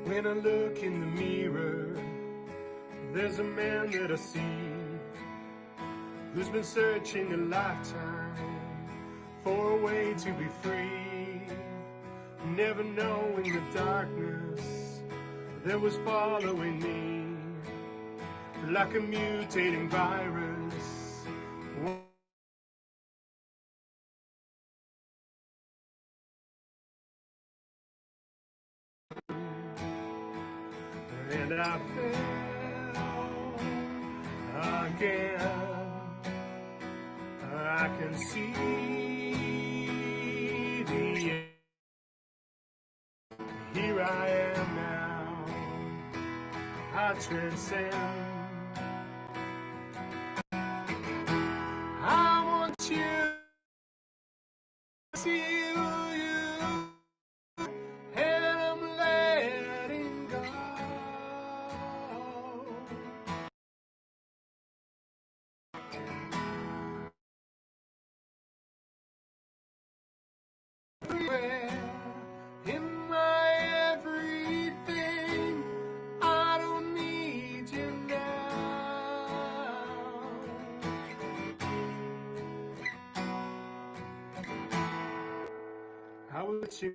When I look in the mirror, there's a man that I see who's been searching a lifetime for a way to be free, never knowing the darkness that was following me like a mutating virus. And I fell again. I can see the end. Here I am now. I transcend. I want you to see you, and I'm letting go. Everywhere, in my everything, I don't need you now. I was searching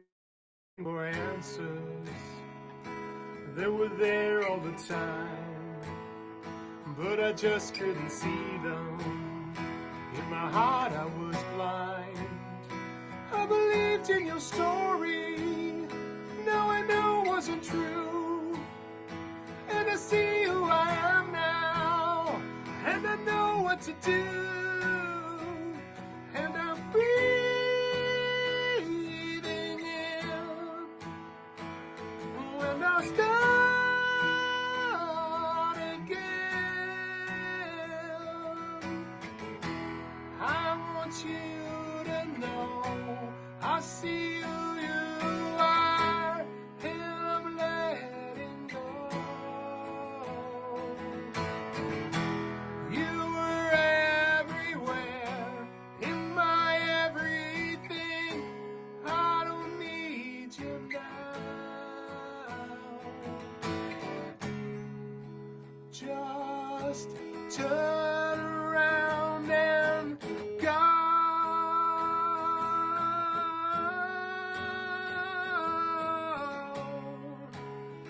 for answers that were there all the time, but I just couldn't see them. In my heart I was blind. I believed in your story, now I know it wasn't true. And I see who I am now, and I know what to do. And I'm breathing in when I start again. I want you to know I see who you are, and I'm letting go. You were everywhere, in my everything. I don't need you now. Just turn around and go.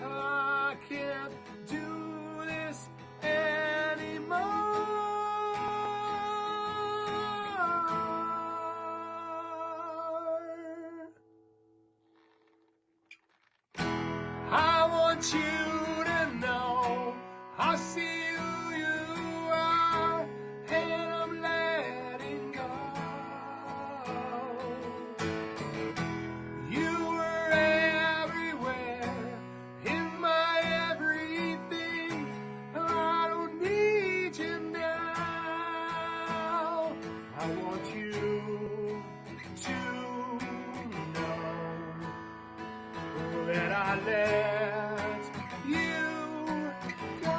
I can't do this anymore. I want you to know I see who you are, and I'm letting go. You were everywhere, in my everything. I don't need you now. I want you to know that I let you go.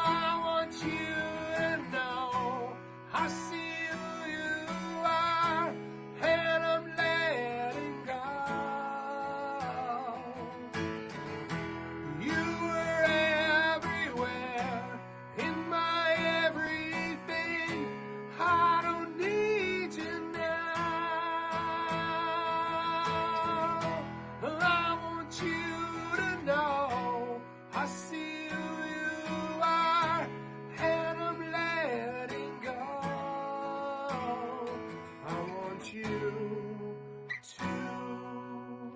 I want you to know I see who you are, and I'm letting go. You were everywhere, in my everything. I don't need you now. I want you to know I see who you are, and I'm letting go. I want you to know.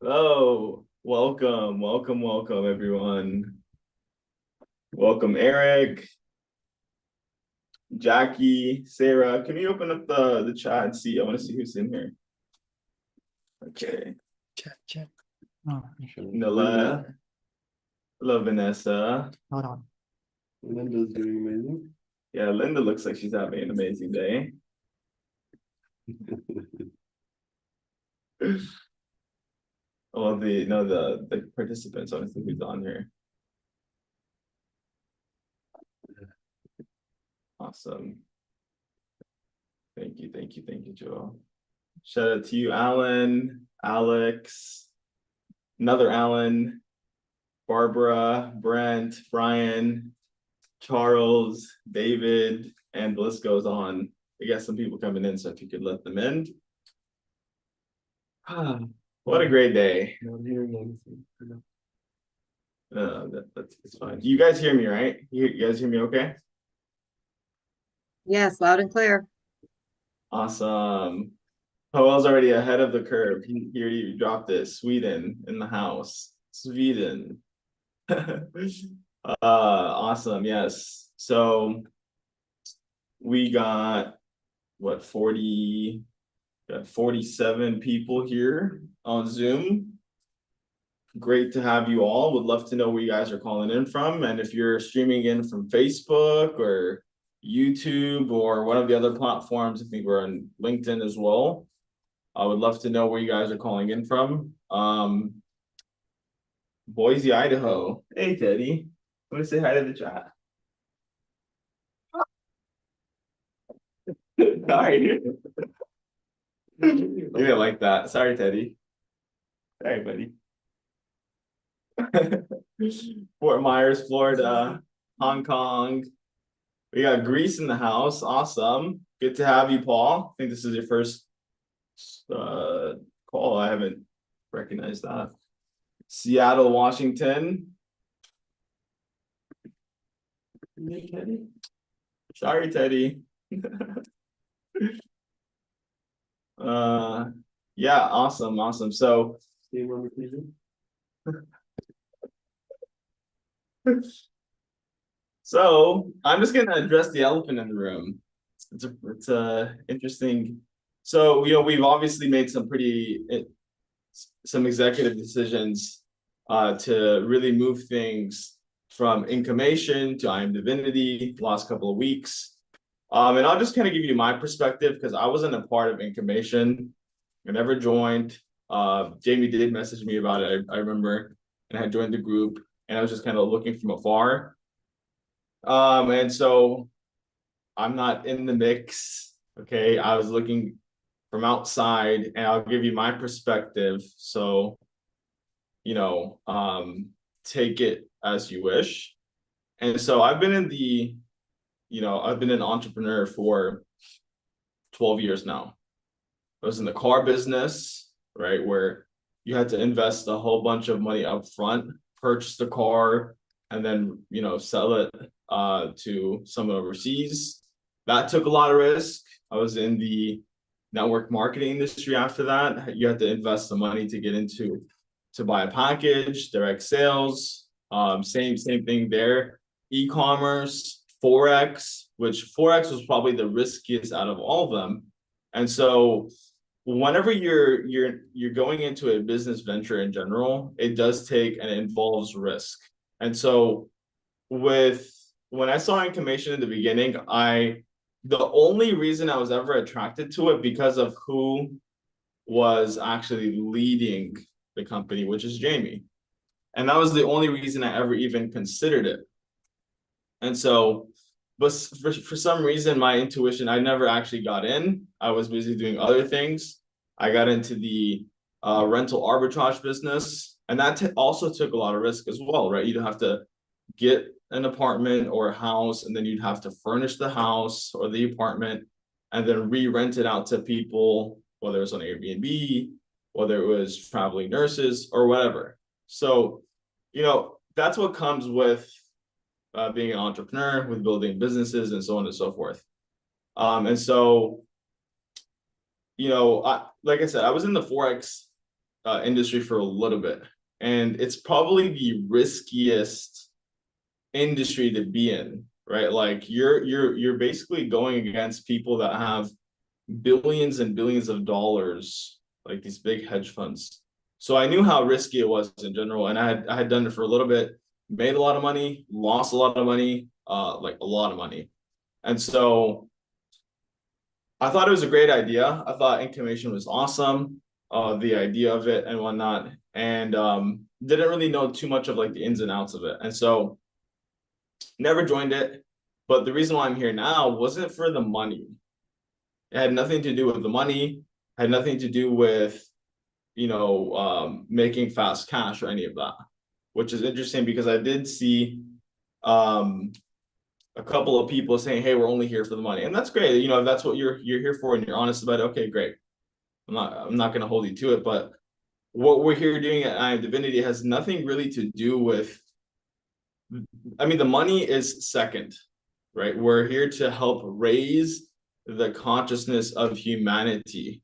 Hello, welcome, everyone. Welcome, Eric, Jackie, Sarah. Can you open up the chat and see? I want to see who's in here. Okay. Check. Oh, Nola. Hello, Vanessa. hold on. Linda's doing amazing. Yeah, Linda looks like she's having an amazing day. Well, the participants. I want to see who's on here. Awesome. Thank you, Joel. Shout out to you, Alan, Alex, another Alan, Barbara, Brent, Brian, Charles, David, and the list goes on. We got some people coming in, so if you could let them in. What a great day. Not hearing anything. That's fine. You guys hear me, right? You guys hear me okay? Yes, loud and clear. Awesome. Powell's already ahead of the curve. Here you dropped it. Sweden in the house. Sweden. Awesome. Yes. So we got what 47 people here on Zoom. Great to have you all. Would love to know where you guys are calling in from. And if you're streaming in from Facebook or YouTube or one of the other platforms, I think we're on LinkedIn as well. I would love to know where you guys are calling in from. Boise, Idaho. Hey, Teddy. Want to say hi to the chat? Sorry. You didn't like that. Sorry, Teddy. Sorry, buddy. Fort Myers, Florida, Hong Kong. We got Greece in the house. Awesome. Good to have you, Paul. I think this is your first call. I haven't recognized that. Seattle, Washington. Hey, Teddy. Sorry, Teddy. Yeah, awesome. So so I'm just gonna address the elephant in the room. It's a interesting. So we've obviously made some executive decisions to really move things from Incomation to IAMDIVINITY the last couple of weeks. And I'll just kind of give you my perspective because I wasn't a part of Incomation. I never joined. Jamie did message me about it. I remember, and I had joined the group, and I was just kind of looking from afar. And so I'm not in the mix. Okay, I was looking from outside, and I'll give you my perspective. So, take it as you wish. And so I've been an entrepreneur for 12 years now. I was in the car business, right, where you had to invest a whole bunch of money up front, purchase the car, and then, sell it to someone overseas. That took a lot of risk. I was in the network marketing industry after that. You had to invest the money to get to buy a package, direct sales, same thing there. E-commerce, Forex, which Forex was probably the riskiest out of all of them. And so whenever you're going into a business venture in general, it does take and it involves risk. And so when I saw Incomation in the beginning, the only reason I was ever attracted to it because of who was actually leading the company, which is Jamie. And that was the only reason I ever even considered it. And so, but for some reason, my intuition, I never actually got in. I was busy doing other things. I got into the rental arbitrage business, and that also took a lot of risk as well, right? You'd have to get an apartment or a house, and then you'd have to furnish the house or the apartment and then re-rent it out to people, whether it's on Airbnb, whether it was traveling nurses or whatever. So, that's what comes with being an entrepreneur, with building businesses and so on and so forth. And so, like I said, I was in the Forex industry for a little bit, and it's probably the riskiest industry to be in, right? Like you're basically going against people that have billions and billions of dollars, like these big hedge funds. So I knew how risky it was in general, and I had done it for a little bit, made a lot of money, lost a lot of money, like a lot of money. And so I thought it was a great idea. I thought Incomation was awesome, the idea of it and whatnot. and didn't really know too much of like the ins and outs of it. And so never joined it. But the reason why I'm here now wasn't for the money. It had nothing to do with the money, had nothing to do with, making fast cash or any of that, which is interesting because I did see a couple of people saying, hey, we're only here for the money. And that's great. If that's what you're here for and you're honest about it, okay, great. I'm not going to hold you to it. But what we're here doing at IAMDIVINITY has nothing really to do with, the money is second, right? We're here to help raise the consciousness of humanity,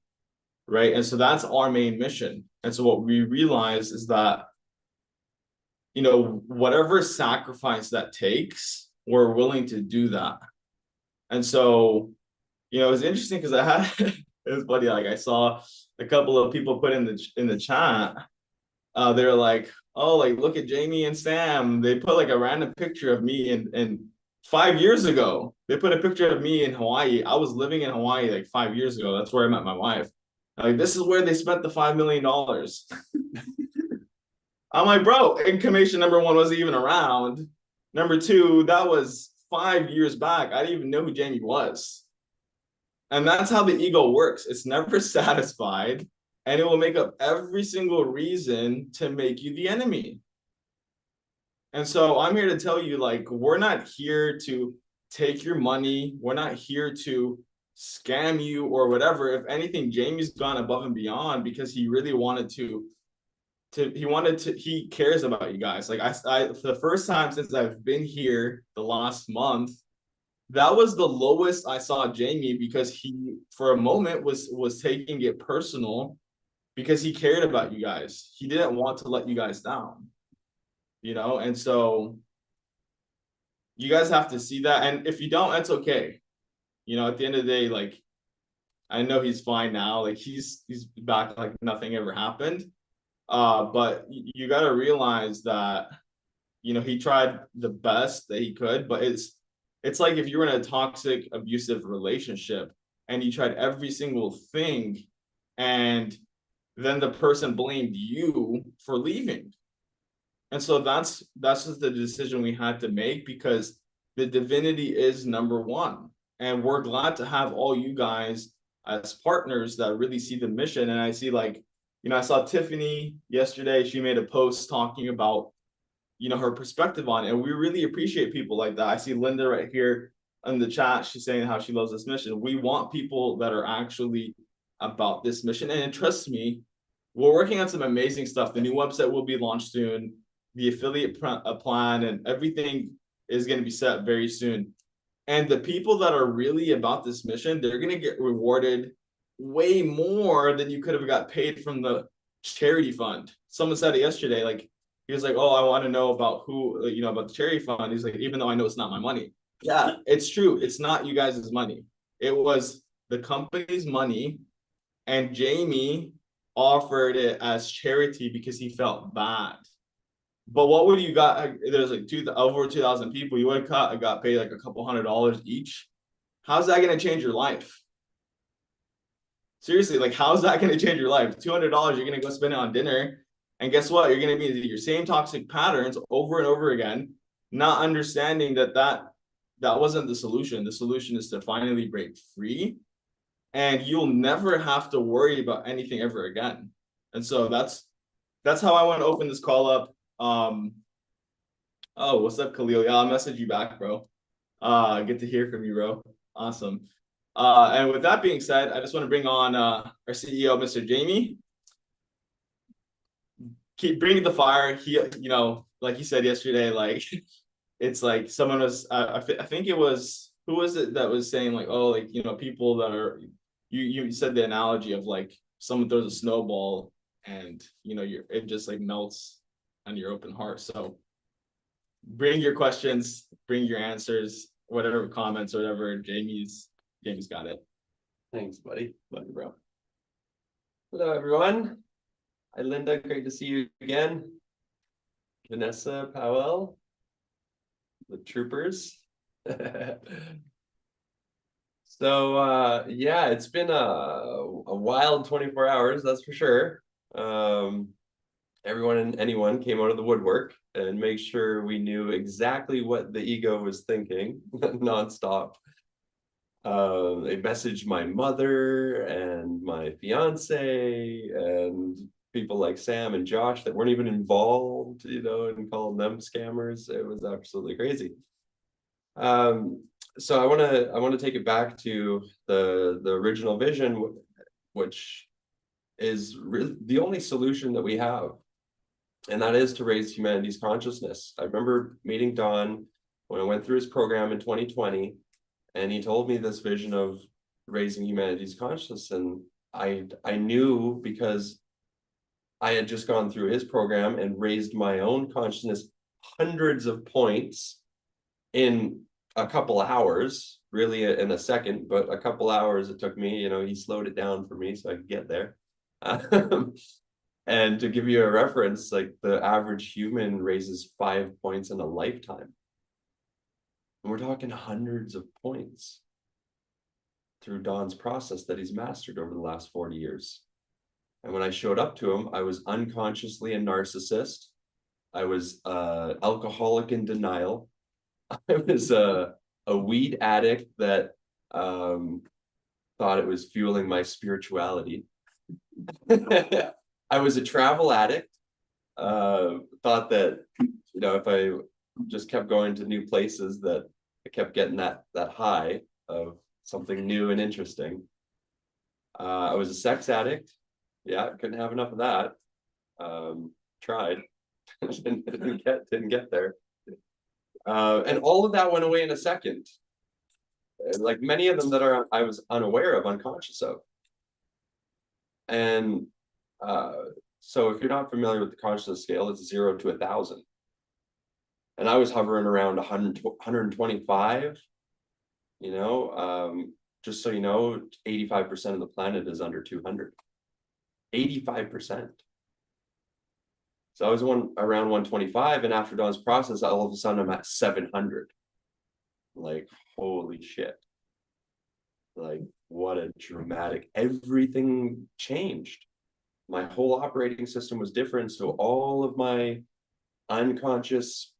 right? And so that's our main mission. And so what we realize is that, whatever sacrifice that takes, we're willing to do that. And so, it was interesting because I had it was funny, like I saw a couple of people put in the chat, they're like, oh, like look at Jamie and Sam. They put like a random picture of me and 5 years ago. They put a picture of me in Hawaii. I was living in Hawaii like 5 years ago. That's where I met my wife. Like, this is where they spent the $5 million. I'm like, bro, inclination number one wasn't even around. Number two, that was 5 years back. I didn't even know who Jamie was. And that's how the ego works. It's never satisfied, and it will make up every single reason to make you the enemy. And so I'm here to tell you, like, we're not here to take your money. We're not here to scam you or whatever. If anything, Jamie's gone above and beyond because he really wanted he cares about you guys. Like I for the first time since I've been here the last month, that was the lowest I saw Jamie, because he for a moment was taking it personal because he cared about you guys. He didn't want to let you guys down, and so you guys have to see that. And if you don't, that's okay. At the end of the day, like, I know he's fine now. Like he's back like nothing ever happened. But you got to realize that, he tried the best that he could, but it's like if you were in a toxic, abusive relationship and you tried every single thing, and then the person blamed you for leaving. And so that's just the decision we had to make, because the divinity is number one. And we're glad to have all you guys as partners that really see the mission. And I see, like, I saw Tiffany yesterday. She made a post talking about, her perspective on it. And we really appreciate people like that. I see Linda right here in the chat. She's saying how she loves this mission. We want people that are actually about this mission. And trust me, we're working on some amazing stuff. The new website will be launched soon. The affiliate plan and everything is going to be set very soon. And the people that are really about this mission, they're going to get rewarded way more than you could have got paid from the charity fund. Someone said it yesterday, like, he was like, oh, I want to know about who, about the charity fund. He's like, even though I know it's not my money. Yeah, it's true. It's not you guys' money. It was the company's money. And Jamie offered it as charity because he felt bad. But what would you got? There's like over 2,000 people. You would have got paid like a couple $100 each. How's that going to change your life? Seriously, like, how's that going to change your life? $200, you're going to go spend it on dinner. And guess what? You're going to be in your same toxic patterns over and over again, not understanding that wasn't the solution. The solution is to finally break free, and you'll never have to worry about anything ever again. And so that's how I want to open this call up. Oh, what's up, Khalil? Yeah, I'll message you back, bro. Good to hear from you, bro. Awesome. And with that being said, I just want to bring on our CEO, Mr. Jamie. Keep bringing the fire. He, like he said yesterday, like, it's like someone was, I think it was, who was it that was saying, like, oh, like, people that are, you said the analogy of, like, someone throws a snowball and, it just like melts on your open heart. So bring your questions, bring your answers, whatever comments or whatever. Jamie's got it. Thanks, buddy. Love you, bro. Hello, everyone. Hi, Linda. Great to see you again. Vanessa, Powell, the troopers. So, yeah, it's been a wild 24 hours, that's for sure. everyone and anyone came out of the woodwork and make sure we knew exactly what the ego was thinking nonstop. They messaged my mother and my fiance and people like Sam and Josh that weren't even involved, you know, and calling them scammers. It was absolutely crazy. So I want to take it back to the original vision, which is really the only solution that we have, and that is to raise humanity's consciousness. I remember meeting Don when I went through his program in 2020, and he told me this vision of raising humanity's consciousness, and I knew because I had just gone through his program and raised my own consciousness hundreds of points in a couple hours, really in a second, but a couple hours it took me. You know, he slowed it down for me so I could get there. And to give you a reference, like the average human raises 5 points in a lifetime. And we're talking hundreds of points through Don's process that he's mastered over the last 40 years. And when I showed up to him, I was unconsciously a narcissist. I was alcoholic in denial. I was a weed addict that thought it was fueling my spirituality. I was a travel addict. Thought that, you know, if I just kept going to new places, that I kept getting that high of something new and interesting. I was a sex addict. Yeah, couldn't have enough of that. Tried, didn't get there. And all of that went away in a second. Like many of them that I was unaware of, unconscious of. And so if you're not familiar with the consciousness scale, it's 0 to 1,000. And I was hovering around 100, 125, you know, just so you know, 85% of the planet is under 200. 85%. So I was around 125, and after Don's process, all of a sudden I'm at 700. Like, holy shit. Like, what a dramatic, everything changed. My whole operating system was different. So all of my unconscious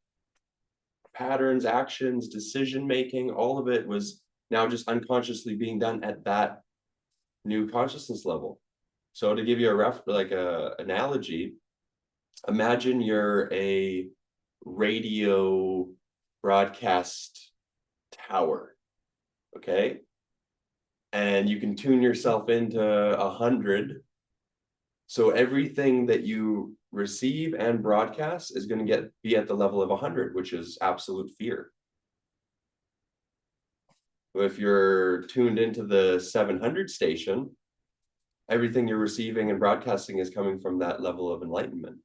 patterns, actions, decision-making, all of it was now just unconsciously being done at that new consciousness level. So to give you a analogy, imagine you're a radio broadcast tower, okay? And you can tune yourself into 100. So everything that you receive and broadcast is going to be at the level of 100, which is absolute fear. If you're tuned into the 700 station, everything you're receiving and broadcasting is coming from that level of enlightenment.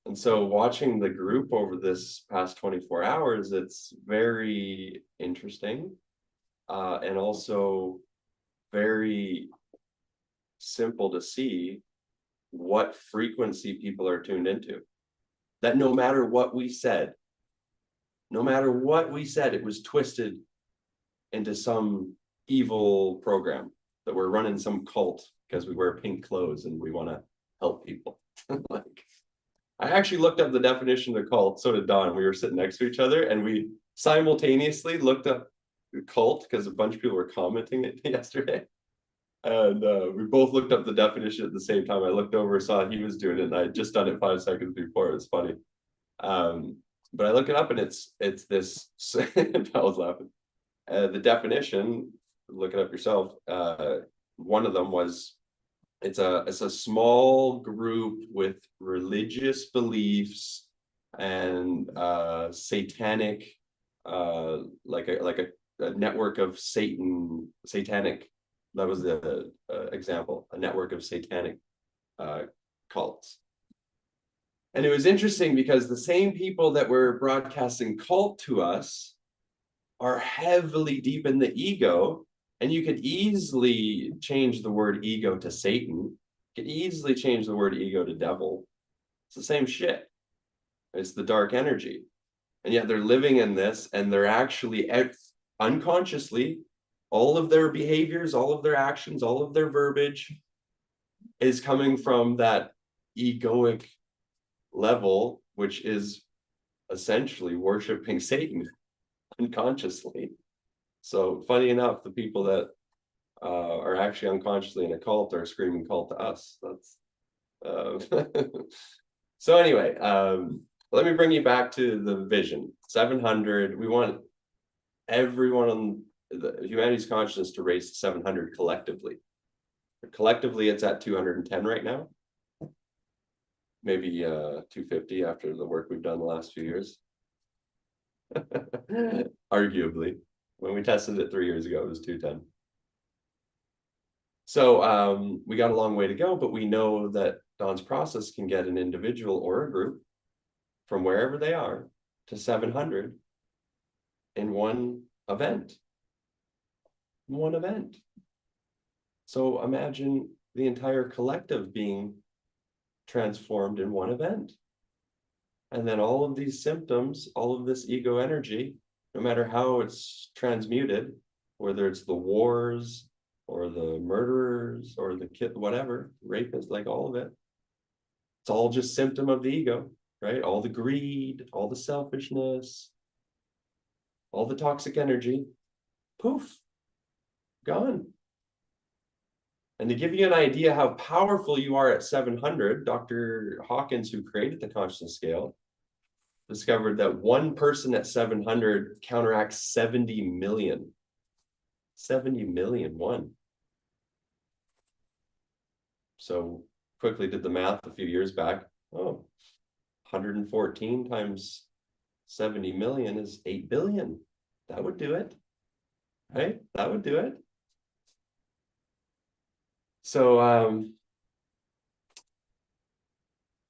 And so watching the group over this past 24 hours, it's very interesting, and also very simple to see what frequency people are tuned into. That no matter what we said, it was twisted into some evil program that we're running some cult because we wear pink clothes and we want to help people. Like, I actually looked up the definition of cult, so did Don. We were sitting next to each other and we simultaneously looked up cult because a bunch of people were commenting it yesterday. And we both looked up the definition at the same time. I looked over, saw he was doing it, and I had just done it 5 seconds before. It was funny. But I look it up and it's this, I was laughing. The definition, look it up yourself. One of them was, it's a small group with religious beliefs and satanic, like a network of satanic. That was the example, a network of satanic cults. And it was interesting because the same people that were broadcasting cult to us are heavily deep in the ego. And you could easily change the word ego to Satan. You could easily change the word ego to devil. It's the same shit. It's the dark energy. And yet they're living in this, and they're actually unconsciously, all of their behaviors, all of their actions, all of their verbiage is coming from that egoic level, which is essentially worshiping Satan unconsciously. So funny enough, the people that are actually unconsciously in a cult are screaming cult to us. That's so anyway, let me bring you back to the vision. 700. We want everyone on the humanity's consciousness to raise to 700 collectively. Collectively, it's at 210 right now. Maybe 250 after the work we've done the last few years. Arguably, when we tested it 3 years ago, it was 210. So we got a long way to go, but we know that Don's process can get an individual or a group from wherever they are to 700 in one event. One event. So imagine the entire collective being transformed in one event. And then all of these symptoms, all of this ego energy, no matter how it's transmuted, whether it's the wars or the murderers or the kid, whatever, rapists, like all of it, it's all just symptom of the ego, right? All the greed, all the selfishness, all the toxic energy, poof, gone. And to give you an idea how powerful you are at 700, Dr. Hawkins, who created the consciousness scale, discovered that one person at 700 counteracts 70 million. 70 million, one. So quickly did the math a few years back. Oh, 114 times 70 million is 8 billion. That would do it, right? That would do it. So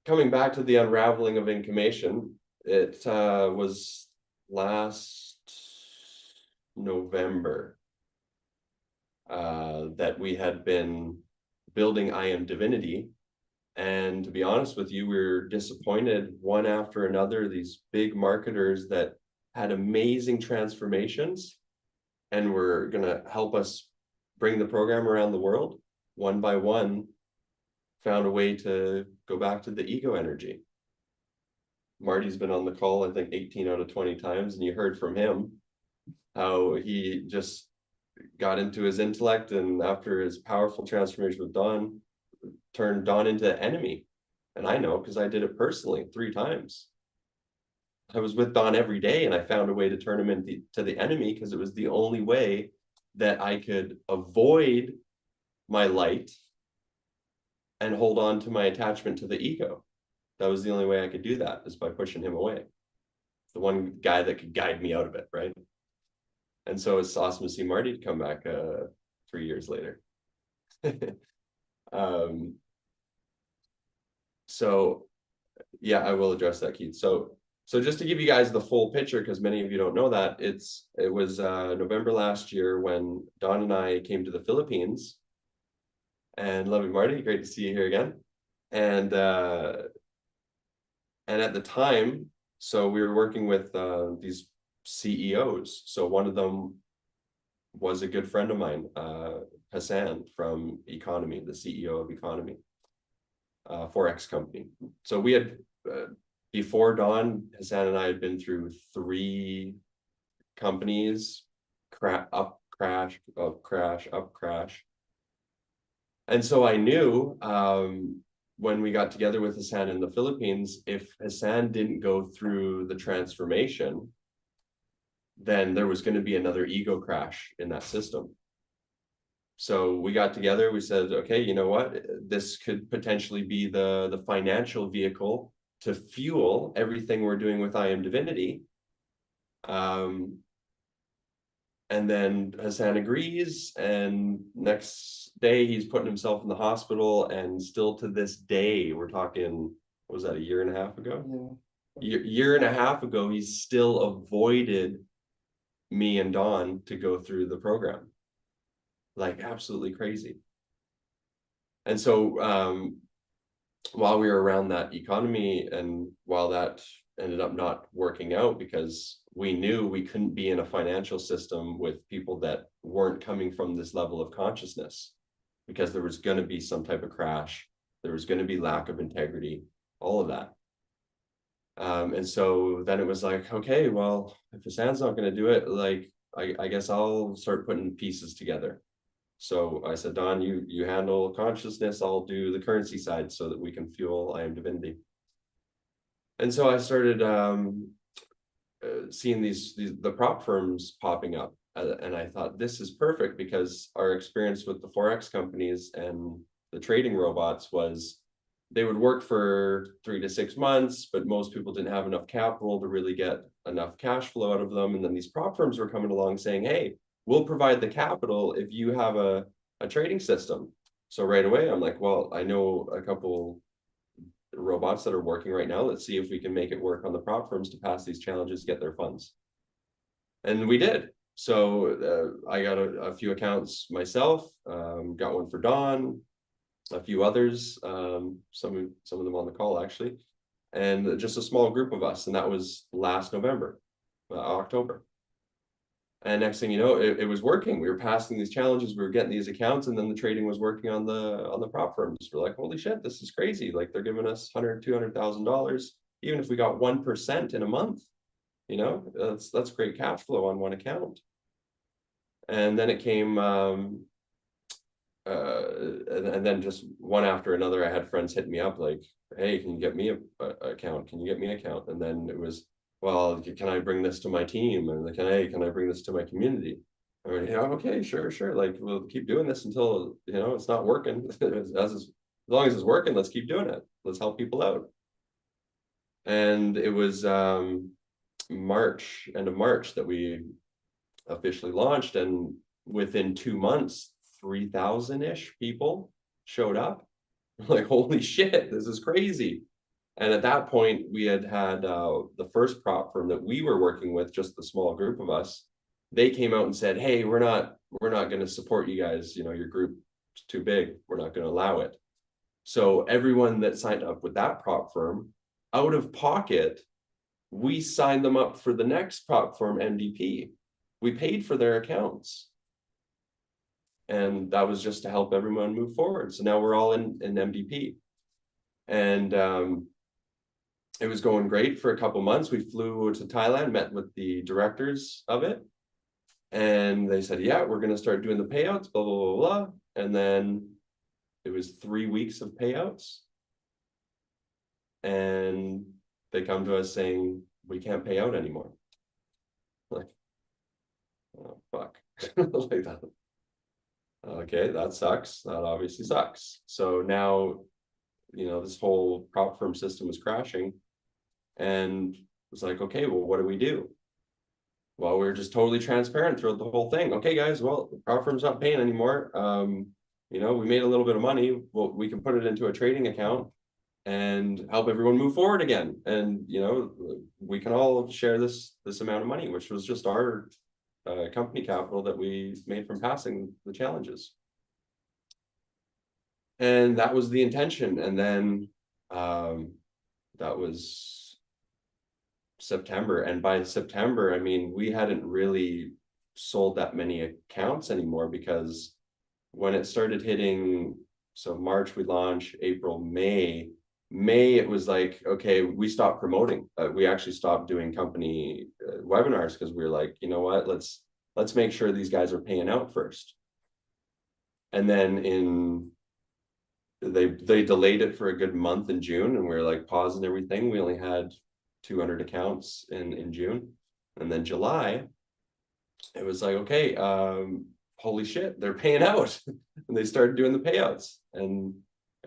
coming back to the unraveling of information, it was last November that we had been building IAMDIVINITY. And to be honest with you, we were disappointed one after another, these big marketers that had amazing transformations and were going to help us bring the program around the world. One by one, found a way to go back to the ego energy. Marty's been on the call, I think 18 out of 20 times, and you heard from him how he just got into his intellect, and after his powerful transformation with Don, turned Don into an enemy. And I know because I did it personally 3 times. I was with Don every day, and I found a way to turn him into the enemy because it was the only way that I could avoid my light and hold on to my attachment to the ego. That was the only way I could do that, is by pushing him away. The one guy that could guide me out of it, right? And so it's awesome to see Marty come back 3 years later. So yeah, I will address that, Keith. So just to give you guys the full picture, because many of you don't know that, it was November last year when Don and I came to the Philippines. And lovely Marty, great to see you here again. And at the time, so we were working with these CEOs. So one of them was a good friend of mine, Hassan from Economy, the CEO of Economy, Forex company. So we had, before Don, Hassan and I had been through 3 companies, up, crash, up, crash, up, crash. And so I knew when we got together with Hassan in the Philippines, if Hassan didn't go through the transformation, then there was going to be another ego crash in that system. So we got together, we said, okay, you know what? This could potentially be the financial vehicle to fuel everything we're doing with IAMDIVINITY. And then Hassan agrees, and next day he's putting himself in the hospital, and still to this day, we're talking, what was that, a year and a half ago? Yeah. Year and a half ago, he's still avoided me and Don to go through the program. Like absolutely crazy. And so while we were around that economy, and while that ended up not working out because we knew we couldn't be in a financial system with people that weren't coming from this level of consciousness, because there was going to be some type of crash There was going to be lack of integrity, all of that. And so then it was like, okay, well, if Hassan's not going to do it, like, I guess I'll start putting pieces together. So I said, Don, you handle consciousness, I'll do the currency side so that we can fuel I Am Divinity. And so I started seeing the prop firms popping up. And I thought, this is perfect, because our experience with the Forex companies and the trading robots was they would work for 3 to 6 months, but most people didn't have enough capital to really get enough cash flow out of them. And then these prop firms were coming along saying, hey, we'll provide the capital if you have a trading system. So right away, I'm like, well, I know a couple robots that are working right now. Let's see if we can make it work on the prop firms to pass these challenges, get their funds. And we did. So I got a few accounts myself, got one for Don, a few others, some of them on the call actually, and just a small group of us. And that was last November, October. And next thing you know, it was working. We were passing these challenges, we were getting these accounts, and then the trading was working on the prop firms. We're like, holy shit, this is crazy. Like, they're giving us $100,000-$200,000, even if we got 1% in a month. You know, that's great cash flow on one account. And then it came, and then just one after another, I had friends hit me up like, hey, can you get me a account? Can you get me an account? And then it was, well, can I bring this to my team? And like, can I bring this to my community? Or, yeah, okay, sure. Like, we'll keep doing this until, you know, it's not working. As long as it's working, let's keep doing it. Let's help people out. And it was end of March that we officially launched. And within 2 months, 3,000-ish people showed up. Like, holy shit, this is crazy. And at that point, we had the first prop firm that we were working with, just the small group of us. They came out and said, hey, we're not going to support you guys. You know, your group's too big. We're not going to allow it. So everyone that signed up with that prop firm, out of pocket, we signed them up for the next prop firm, MDP. We paid for their accounts. And that was just to help everyone move forward. So now we're all in MDP. And it was going great for a couple months. We flew to Thailand, met with the directors of it. And they said, yeah, we're going to start doing the payouts, blah, blah, blah, blah. And then it was 3 weeks of payouts. And they come to us saying, we can't pay out anymore. Like, oh, fuck. Like that. Okay, that sucks. That obviously sucks. So now, you know, this whole prop firm system is crashing. And it's like, okay, well, what do we do? Well, we're just totally transparent throughout the whole thing. Okay, guys, well, the prop firm's not paying anymore. You know, we made a little bit of money. Well, we can put it into a trading account and help everyone move forward again. And, you know, we can all share this amount of money, which was just our company capital that we made from passing the challenges. And that was the intention. And then that was September. And by September, I mean, we hadn't really sold that many accounts anymore, because when it started hitting, so March we launched, April, May, it was like, okay, we stopped promoting. We actually stopped doing company webinars, because we were like, you know what, let's make sure these guys are paying out first. And then they delayed it for a good month in June, and we were like pausing everything. We only had 200 accounts in June. And then July, it was like, okay, holy shit, they're paying out. And they started doing the payouts, and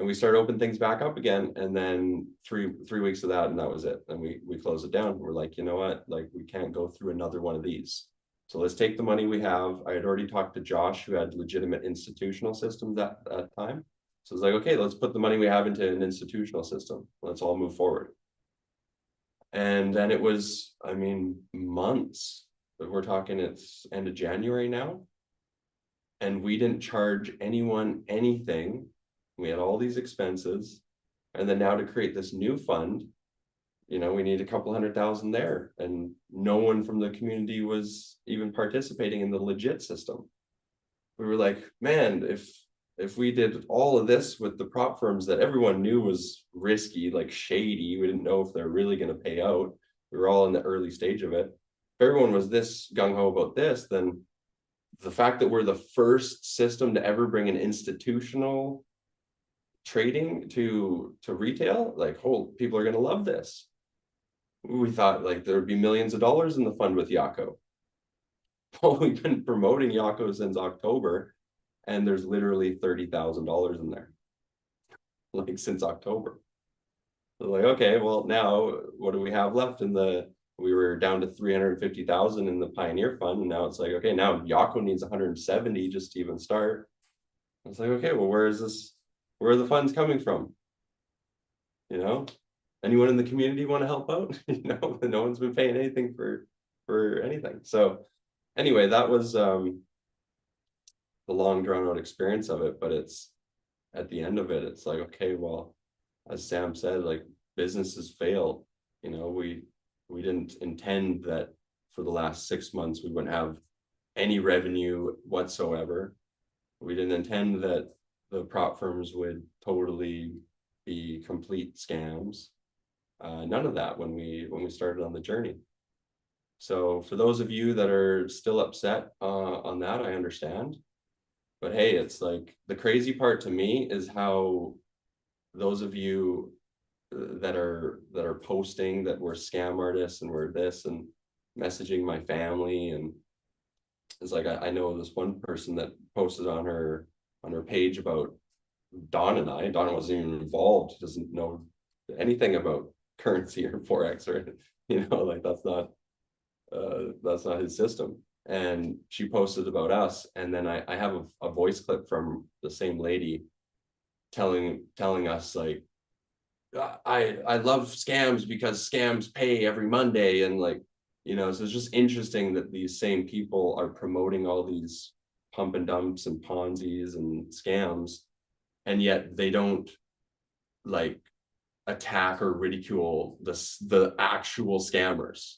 we started opening things back up again. And then three weeks of that, and that was it. And we closed it down. We're like, you know what, like, we can't go through another one of these. So let's take the money we have. I had already talked to Josh, who had legitimate institutional systems at that time. So it's like, okay, let's put the money we have into an institutional system. Let's all move forward. And then it was, I mean, months. But we're talking, it's end of January now. And we didn't charge anyone anything. We had all these expenses. And then now to create this new fund, you know, we need a couple $100,000 there. And no one from the community was even participating in the legit system. We were like, man, if if we did all of this with the prop firms that everyone knew was risky, like shady, we didn't know if they're really going to pay out. We were all in the early stage of it. If everyone was this gung-ho about this, then the fact that we're the first system to ever bring an institutional trading to retail, like, oh, people are going to love this. We thought like there would be millions of dollars in the fund with Yako. Well, we've been promoting Yako since October, and there's literally $30,000 in there, like since October. So like, okay, well, now what do we have left in the? We were down to 350,000 in the Pioneer Fund, and now it's like, okay, now Yako needs 170 just to even start. It's like, okay, well, where is this? Where are the funds coming from? You know, anyone in the community want to help out? You know, no one's been paying anything for anything. So anyway, that was the long drawn out experience of it. But it's at the end of it, it's like, okay, well, as Sam said, like businesses fail. You know, we didn't intend that for the last 6 months we wouldn't have any revenue whatsoever. We didn't intend that the prop firms would totally be complete scams. None of that when we started on the journey. So for those of you that are still upset on that, I understand. But hey, it's like the crazy part to me is how those of you that are posting that we're scam artists and we're this and messaging my family, and it's like I know this one person that posted on her page about Don and I. Don wasn't even involved, doesn't know anything about currency or forex or, you know, like that's not his system. And she posted about us, and then I have a voice clip from the same lady telling us like, I love scams because scams pay every Monday, and like, you know, so it's just interesting that these same people are promoting all these pump and dumps and Ponzi's and scams, and yet they don't like attack or ridicule the actual scammers.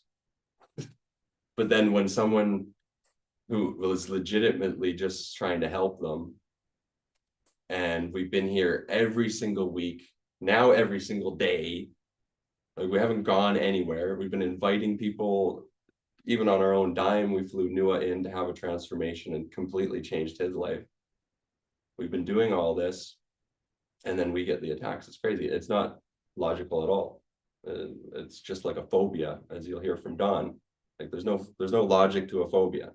But then when someone who was legitimately just trying to help them, and we've been here every single week, now every single day, like we haven't gone anywhere. We've been inviting people, even on our own dime. We flew Nua in to have a transformation and completely changed his life. We've been doing all this, and then we get the attacks. It's crazy. It's not logical at all. It's just like a phobia, as you'll hear from Don. Like there's no logic to a phobia.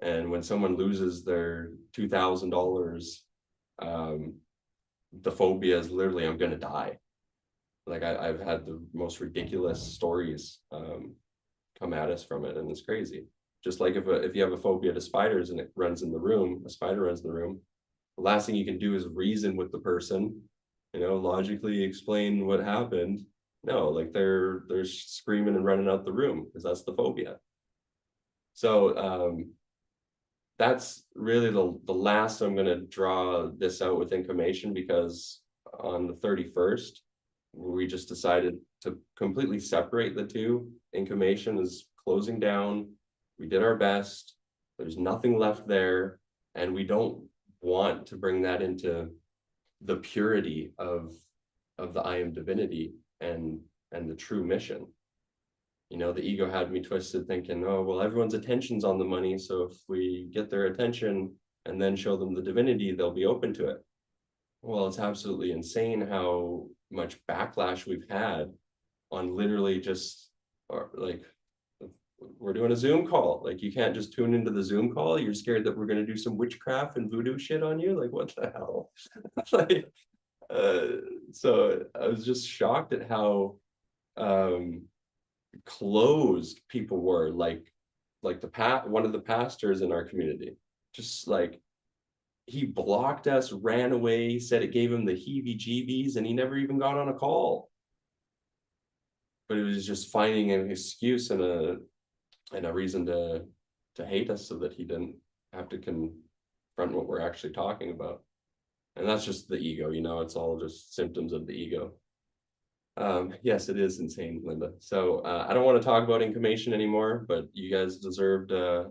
And when someone loses their $2,000, the phobia is literally, I'm gonna die. Like I've had the most ridiculous stories come at us from it, and it's crazy. Just like if you have a phobia to spiders and it runs in the room, a spider runs in the room, the last thing you can do is reason with the person, you know, logically explain what happened. No, like they're screaming and running out the room because that's the phobia. So that's really the last I'm going to draw this out with information, because on the 31st, we just decided to completely separate the two. Information is closing down. We did our best. There's nothing left there. And we don't want to bring that into the purity of the I Am Divinity and the true mission. You know, the ego had me twisted thinking, oh, well, everyone's attention's on the money, so if we get their attention and then show them the divinity, they'll be open to it. Well, it's absolutely insane how much backlash we've had on literally just, like, we're doing a Zoom call. Like, you can't just tune into the Zoom call. You're scared that we're going to do some witchcraft and voodoo shit on you. Like, what the hell? Like, so I was just shocked at how closed people were. Like one of the pastors in our community, just like, he blocked us, ran away, said it gave him the heebie-jeebies, and he never even got on a call. But it was just finding an excuse and a reason to hate us so that he didn't have to confront what we're actually talking about. And that's just the ego, you know, it's all just symptoms of the ego. Yes, it is insane, Linda. So I don't want to talk about information anymore, but you guys deserved a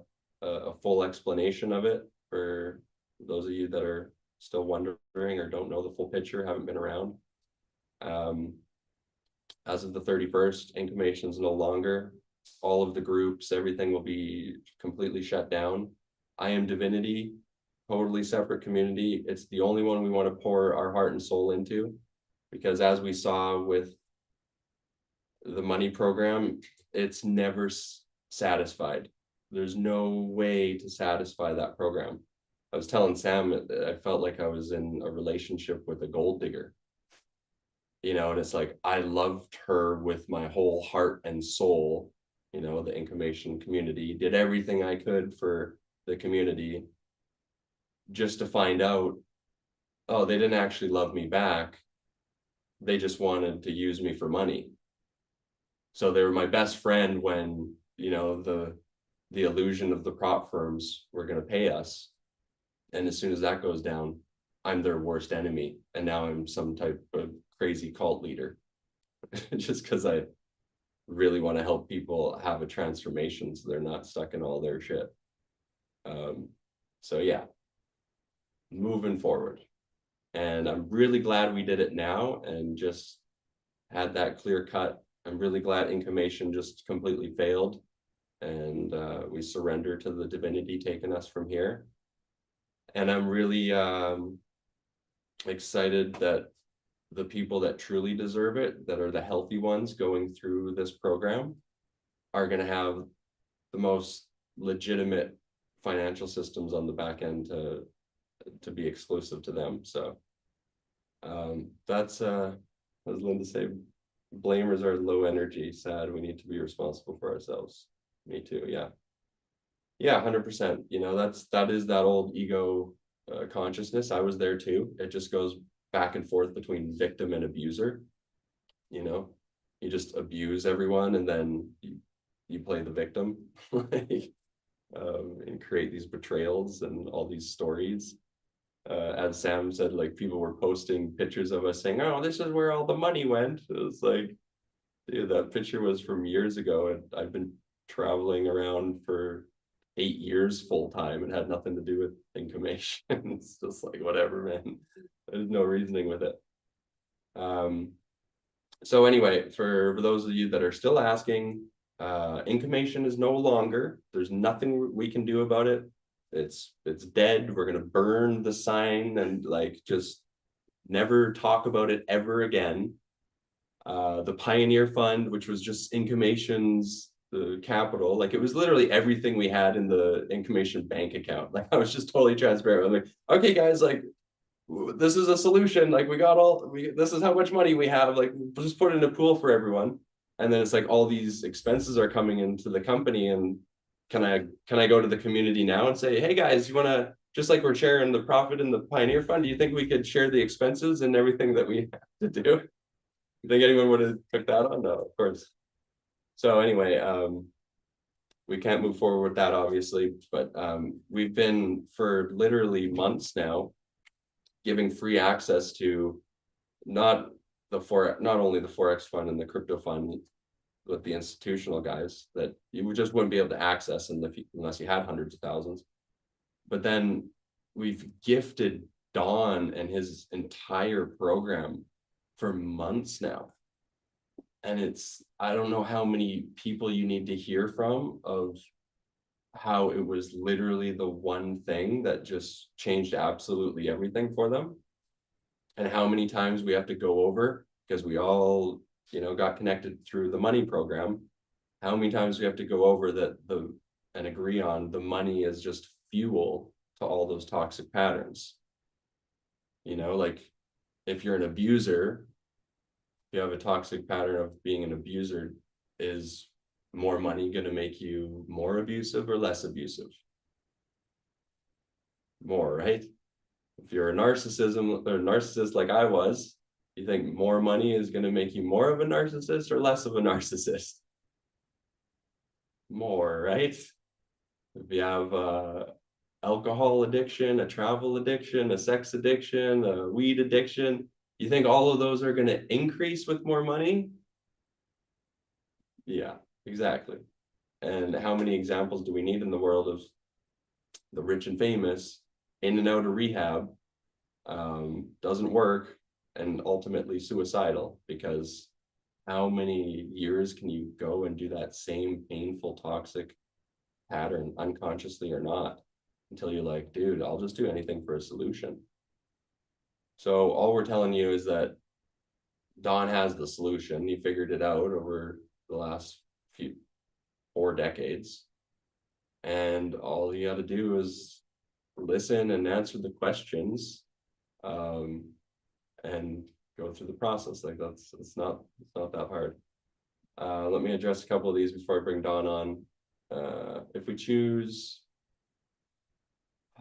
full explanation of it for those of you that are still wondering or don't know the full picture, haven't been around. As of the 31st, Incomation is no longer. All of the groups, everything will be completely shut down. IAMDIVINITY, totally separate community. It's the only one we want to pour our heart and soul into, because as we saw with the money program, it's never satisfied. There's no way to satisfy that program. I was telling Sam, I felt like I was in a relationship with a gold digger. You know, and it's like, I loved her with my whole heart and soul, you know, the Incomation community, did everything I could for the community, just to find out, oh, they didn't actually love me back. They just wanted to use me for money. So they were my best friend when, you know, the illusion of the prop firms were going to pay us. And as soon as that goes down, I'm their worst enemy. And now I'm some type of crazy cult leader just because I really want to help people have a transformation so they're not stuck in all their shit. So yeah, moving forward. And I'm really glad we did it now and just had that clear cut. I'm really glad Incomation just completely failed and we surrender to the divinity taking us from here. And I'm really excited that the people that truly deserve it, that are the healthy ones going through this program, are going to have the most legitimate financial systems on the back end to be exclusive to them. So that's as Linda said, blamers are low energy, sad. We need to be responsible for ourselves. Me too. Yeah. Yeah, 100%. You know, that is that old ego consciousness. I was there too. It just goes back and forth between victim and abuser. You know, you just abuse everyone and then you play the victim and create these betrayals and all these stories. As Sam said, like people were posting pictures of us saying, oh, this is where all the money went. It was like, dude, that picture was from years ago. And I've been traveling around for 8 years full time and had nothing to do with Incomation. It's just like, whatever, man. There's no reasoning with it. So anyway, for those of you that are still asking, Incomation is no longer. There's nothing we can do about it. It's dead. We're gonna burn the sign and like just never talk about it ever again. The Pioneer Fund, which was just Incomation's the capital, like it was literally everything we had in the Incomation bank account. Like I was just totally transparent. I'm like, okay, guys, like this is a solution. Like this is how much money we have. Like just put it in a pool for everyone. And then it's like all these expenses are coming into the company. And can I go to the community now and say, hey guys, you want to, just like we're sharing the profit in the Pioneer Fund, do you think we could share the expenses and everything that we have to do? You think anyone would have took that on? No, of course. So anyway, we can't move forward with that, obviously, but we've been for literally months now giving free access to not only the Forex fund and the crypto fund, but the institutional guys that you just wouldn't be able to access unless you had hundreds of thousands. But then we've gifted Don and his entire program for months now. And I don't know how many people you need to hear from of how it was literally the one thing that just changed absolutely everything for them. And how many times we have to go over, because we all, you know, got connected through the money program, how many times we have to go over that and agree on the money is just fuel to all those toxic patterns. You know, like if you're an abuser, you have a toxic pattern of being an abuser, is more money going to make you more abusive or less abusive? More, right? If you're a narcissist like I was, you think more money is going to make you more of a narcissist or less of a narcissist? More, right? If you have alcohol addiction, a travel addiction, a sex addiction, a weed addiction, you think all of those are going to increase with more money? Yeah, exactly. And how many examples do we need in the world of the rich and famous in and out of rehab doesn't work, and ultimately suicidal, because how many years can you go and do that same painful, toxic pattern, unconsciously or not, until you're like, dude, I'll just do anything for a solution. So all we're telling you is that Don has the solution. He figured it out over the last 4 decades. And all you got to do is listen and answer the questions, and go through the process. Like it's not that hard. Let me address a couple of these before I bring Don on. If we choose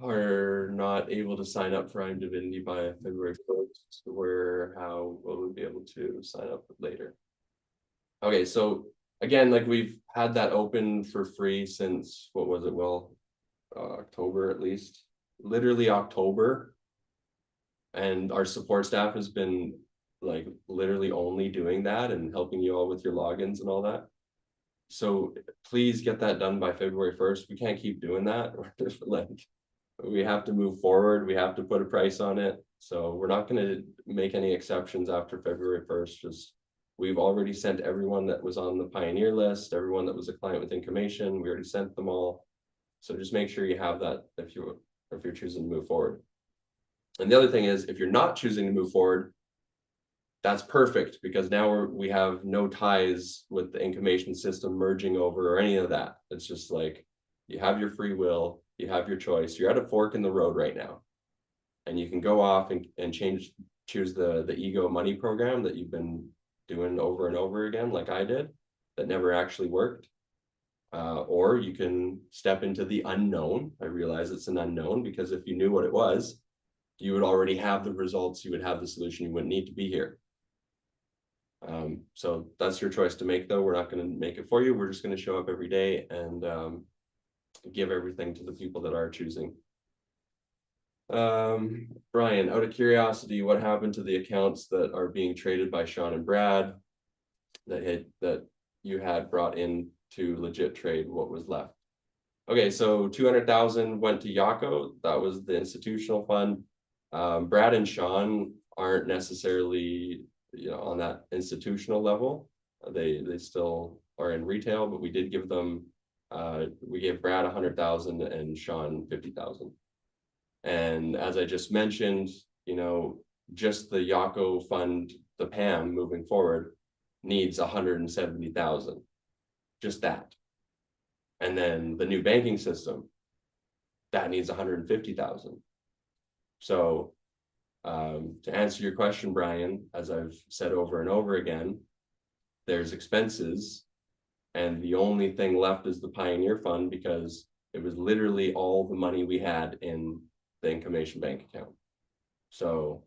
are not able to sign up for IAMDIVINITY by February 1st, what would we be able to sign up later? Okay, so again, like we've had that open for free since, what was it, October at least, literally October. And our support staff has been like literally only doing that and helping you all with your logins and all that. So please get that done by February 1st. We can't keep doing that. Like, we have to move forward. We have to put a price on it. So we're not going to make any exceptions after February 1st. Just, we've already sent everyone that was on the Pioneer list, everyone that was a client with information. We already sent them all. So just make sure you have that if you're choosing to move forward. And the other thing is, if you're not choosing to move forward, that's perfect, because now we have no ties with the information system merging over or any of that. It's just like, you have your free will, you have your choice. You're at a fork in the road right now, and you can go off and choose the ego money program that you've been doing over and over again, like I did, that never actually worked. Or you can step into the unknown. I realize it's an unknown, because if you knew what it was, you would already have the results, you would have the solution, you wouldn't need to be here. So that's your choice to make, though. We're not going to make it for you. We're just going to show up every day and give everything to the people that are choosing. Brian, out of curiosity, what happened to the accounts that are being traded by Sean and Brad that you had brought in to legit trade? What was left? Okay, so 200,000 went to Yako. That was the institutional fund. Brad and Sean aren't necessarily, on that institutional level. They still are in retail, but we did give them, we gave Brad 100,000 and Sean 50,000. And as I just mentioned, just the Yako fund, the PAM moving forward, needs 170,000, just that. And then the new banking system, that needs 150,000. So to answer your question, Brian, as I've said over and over again, there's expenses, and the only thing left is the Pioneer Fund, because it was literally all the money we had in the Information Bank account. So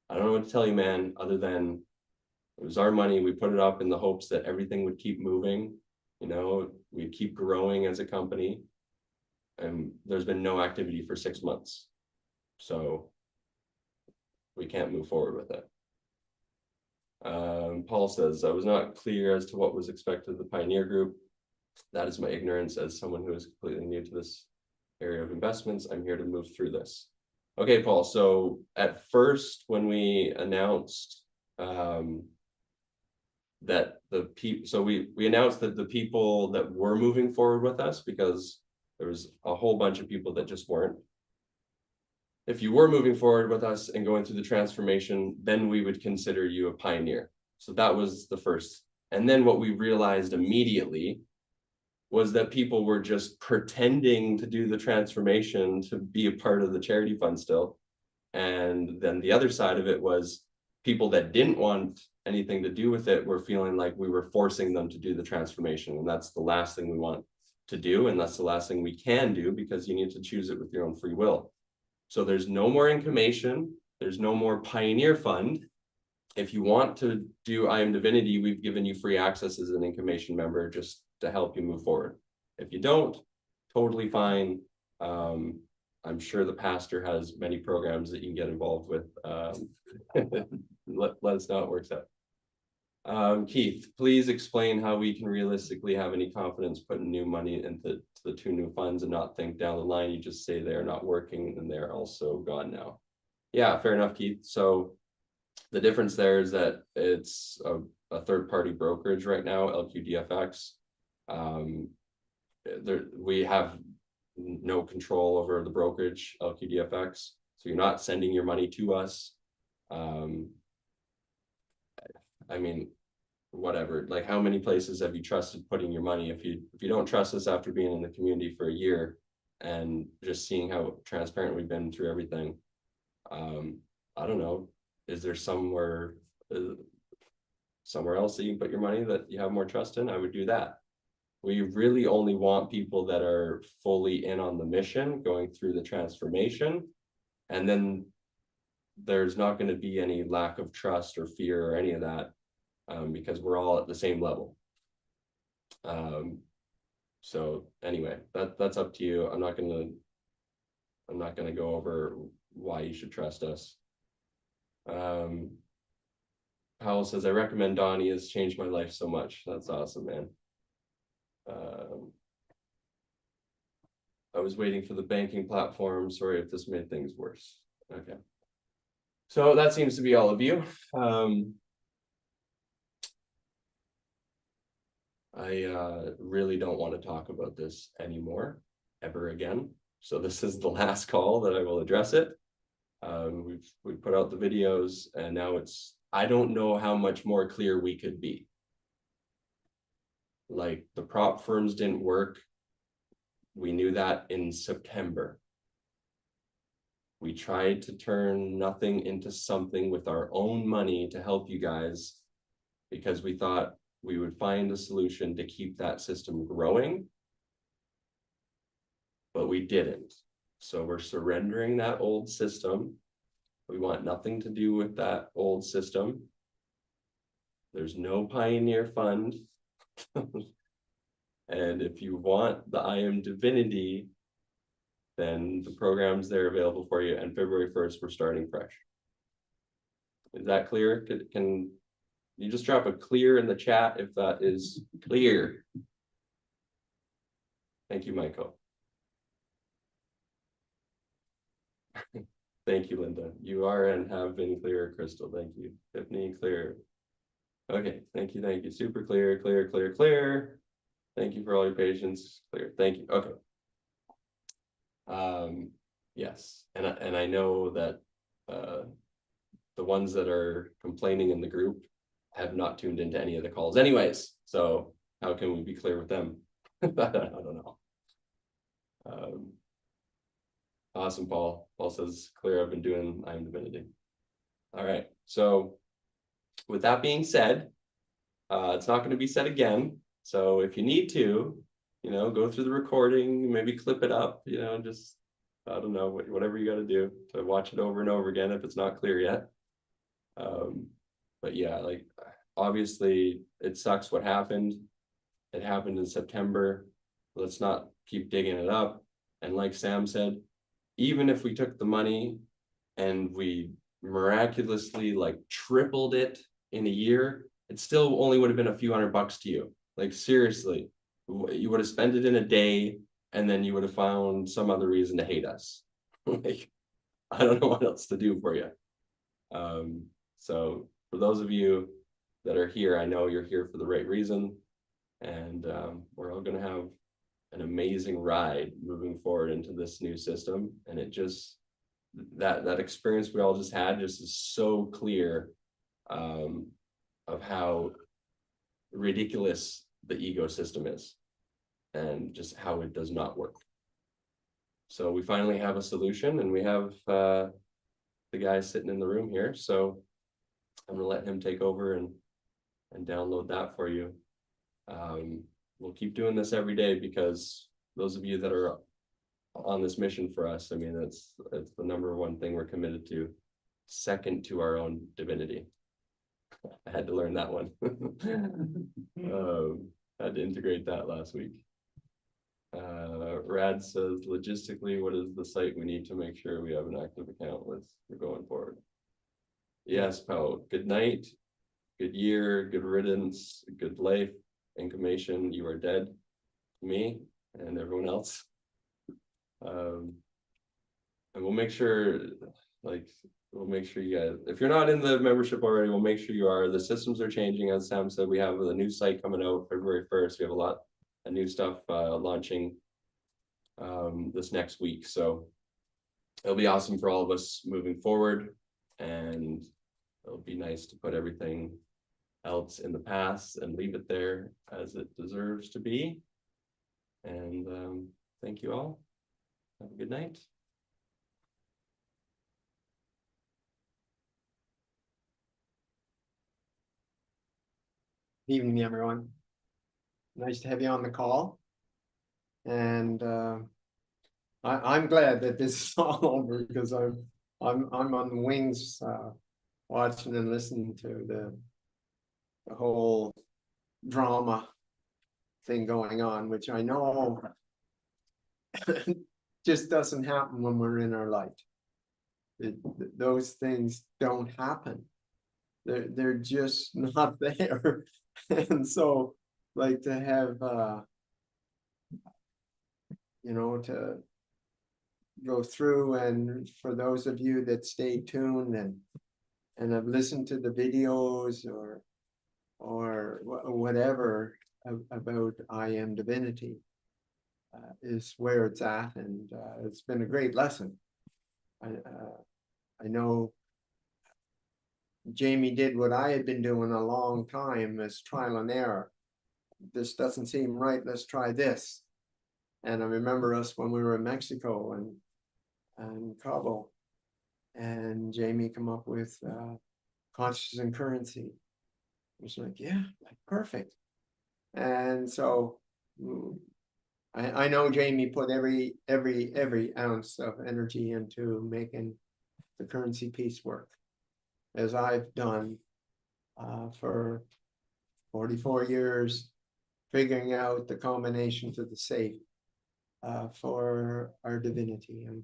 I don't know what to tell you, man, other than it was our money. We put it up in the hopes that everything would keep moving, we'd keep growing as a company, and there's been no activity for 6 months. So we can't move forward with it. Paul says, I was not clear as to what was expected of the Pioneer Group. That is my ignorance as someone who is completely new to this area of investments. I'm here to move through this. Okay, Paul. So at first, when we announced that we announced that the people that were moving forward with us, because there was a whole bunch of people that just weren't. If you were moving forward with us and going through the transformation, then we would consider you a pioneer. So that was the first. And then what we realized immediately was that people were just pretending to do the transformation to be a part of the charity fund still. And then the other side of it was people that didn't want anything to do with it were feeling like we were forcing them to do the transformation. And that's the last thing we want to do. And that's the last thing we can do, because you need to choose it with your own free will. So there's no more information. There's no more Pioneer Fund. If you want to do IAMDIVINITY, we've given you free access as an information member just to help you move forward. If you don't, totally fine. I'm sure the pastor has many programs that you can get involved with. Let us know how it works out. Keith, please explain how we can realistically have any confidence putting new money into the 2 new funds and not think down the line you just say they're not working and they're also gone now. Yeah, fair enough, Keith. So the difference there is that it's a third-party brokerage right now, LQDFX. We have no control over the brokerage, LQDFX. So you're not sending your money to us. I mean, whatever, like how many places have you trusted putting your money? If you don't trust us after being in the community for a year and just seeing how transparent we've been through everything, I don't know, is there somewhere else that you can put your money that you have more trust in? I would do that. We really only want people that are fully in on the mission, going through the transformation, and then there's not going to be any lack of trust or fear or any of that, because we're all at the same level. So anyway, that's up to you. I'm not gonna go over why you should trust us. Powell says, I recommend Donnie, has changed my life so much. That's awesome, man. I was waiting for the banking platform. Sorry if this made things worse. Okay. So that seems to be all of you. I really don't want to talk about this anymore, ever again. So this is the last call that I will address it. We've put out the videos, and now I don't know how much more clear we could be. Like, the prop firms didn't work. We knew that in September. We tried to turn nothing into something with our own money to help you guys, because we thought we would find a solution to keep that system growing, but we didn't. So we're surrendering that old system. We want nothing to do with that old system. There's no Pioneer Fund. And if you want the IAMDIVINITY, then the program's there available for you. And February 1st, we're starting fresh. Is that clear? Can you just drop a clear in the chat if that is clear? Thank you, Michael. Thank you, Linda. You are and have been clear, Crystal. Thank you. Tiffany, clear. Okay, thank you, thank you. Super clear, clear, clear, clear. Thank you for all your patience. Clear. Thank you. Okay. Yes, and I know that the ones that are complaining in the group have not tuned into any of the calls anyways. So how can we be clear with them? I don't know. Awesome, Paul. Paul says, clear, I've been doing IAMDIVINITY. All right, so with that being said, it's not going to be said again. So if you need to, go through the recording, maybe clip it up, just, I don't know, whatever you got to do to watch it over and over again if it's not clear yet. But yeah, like, obviously it sucks what happened. It happened in September. Let's not keep digging it up. And like Sam said, even if we took the money and we miraculously like tripled it in a year, it still only would have been a few $100 to you. Like, seriously, you would have spent it in a day and then you would have found some other reason to hate us. Like, I don't know what else to do for you. So for those of you that are here, I know you're here for the right reason. And we're all going to have an amazing ride moving forward into this new system. And it just, that experience we all just had just is so clear of how ridiculous the ecosystem is and just how it does not work. So we finally have a solution, and we have the guy sitting in the room here. So I'm gonna let him take over and download that for you. We'll keep doing this every day, because those of you that are on this mission for us, I mean, it's the #1 thing we're committed to, second to our own divinity. I had to learn that one. I had to integrate that last week. Rad says, logistically, what is the site we need to make sure we have an active account with going forward? Yes, Pao. Good night, good year, good riddance, good life, information. You are dead. Me and everyone else. And we'll make sure, like, We'll make sure you guys, if you're not in the membership already, we'll make sure you are. The systems are changing, as Sam said. We have a new site coming out February 1st. We have a lot of new stuff launching this next week. So it'll be awesome for all of us moving forward, and it'll be nice to put everything else in the past and leave it there as it deserves to be. And thank you all. Have a good night. Evening, everyone. Nice to have you on the call. And I'm glad that this is all over, because I'm on the wings watching and listening to the whole drama thing going on, which I know just doesn't happen when we're in our light. Those things don't happen. They're just not there. And so, like, to have you know, to go through, and for those of you that stay tuned and have listened to the videos or whatever about I Am Divinity, is where it's at, and it's been a great lesson. I know Jamie did what I had been doing a long time, as trial and error. This doesn't seem right, let's try this. And I remember us when we were in Mexico and Cabo, and Jamie come up with consciousness and currency. It was like, yeah, like perfect. And so I know Jamie put every ounce of energy into making the currency piece work, as I've done for 44 years, figuring out the combination to the safe for our divinity. And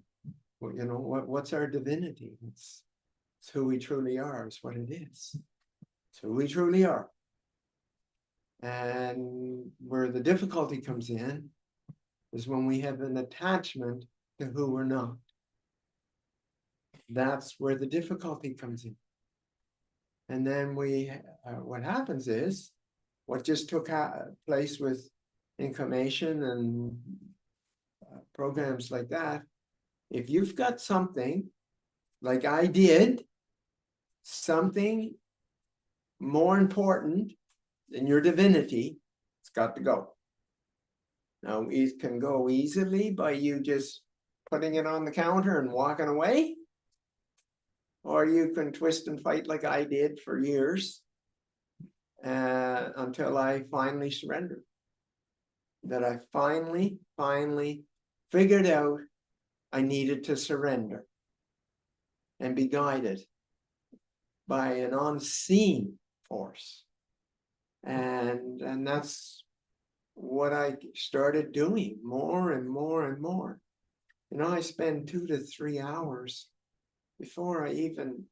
you know, what's our divinity? It's who we truly are. It's what it is. It's who we truly are. And where the difficulty comes in is when we have an attachment to who we're not. That's where the difficulty comes in. And then what happens is, what just took place with information and programs like that, if you've got something, like I did, something more important than your divinity, it's got to go. Now, it can go easily by you just putting it on the counter and walking away, or you can twist and fight like I did for years until I finally surrendered. That I finally figured out I needed to surrender and be guided by an unseen force. And that's what I started doing more and more and more. You know, I spend 2 to 3 hours before I even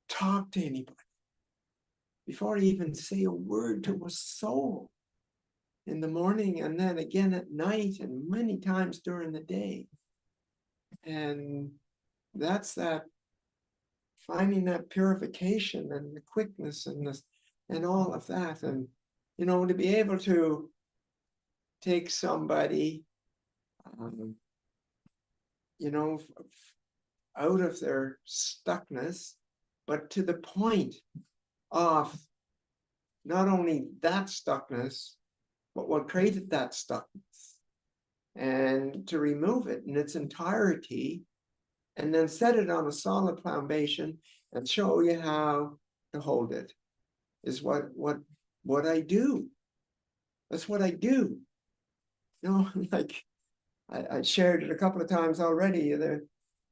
talk to anybody, before I even say a word to a soul, in the morning, and then again at night, and many times during the day. And that's that, finding that purification and the quickness and this and all of that. And you know, to be able to take somebody you know, out of their stuckness, but to the point of not only that stuckness, but what created that stuckness, and to remove it in its entirety, and then set it on a solid foundation and show you how to hold it, is what I do. That's what I do. You know, like I shared it a couple of times already. There,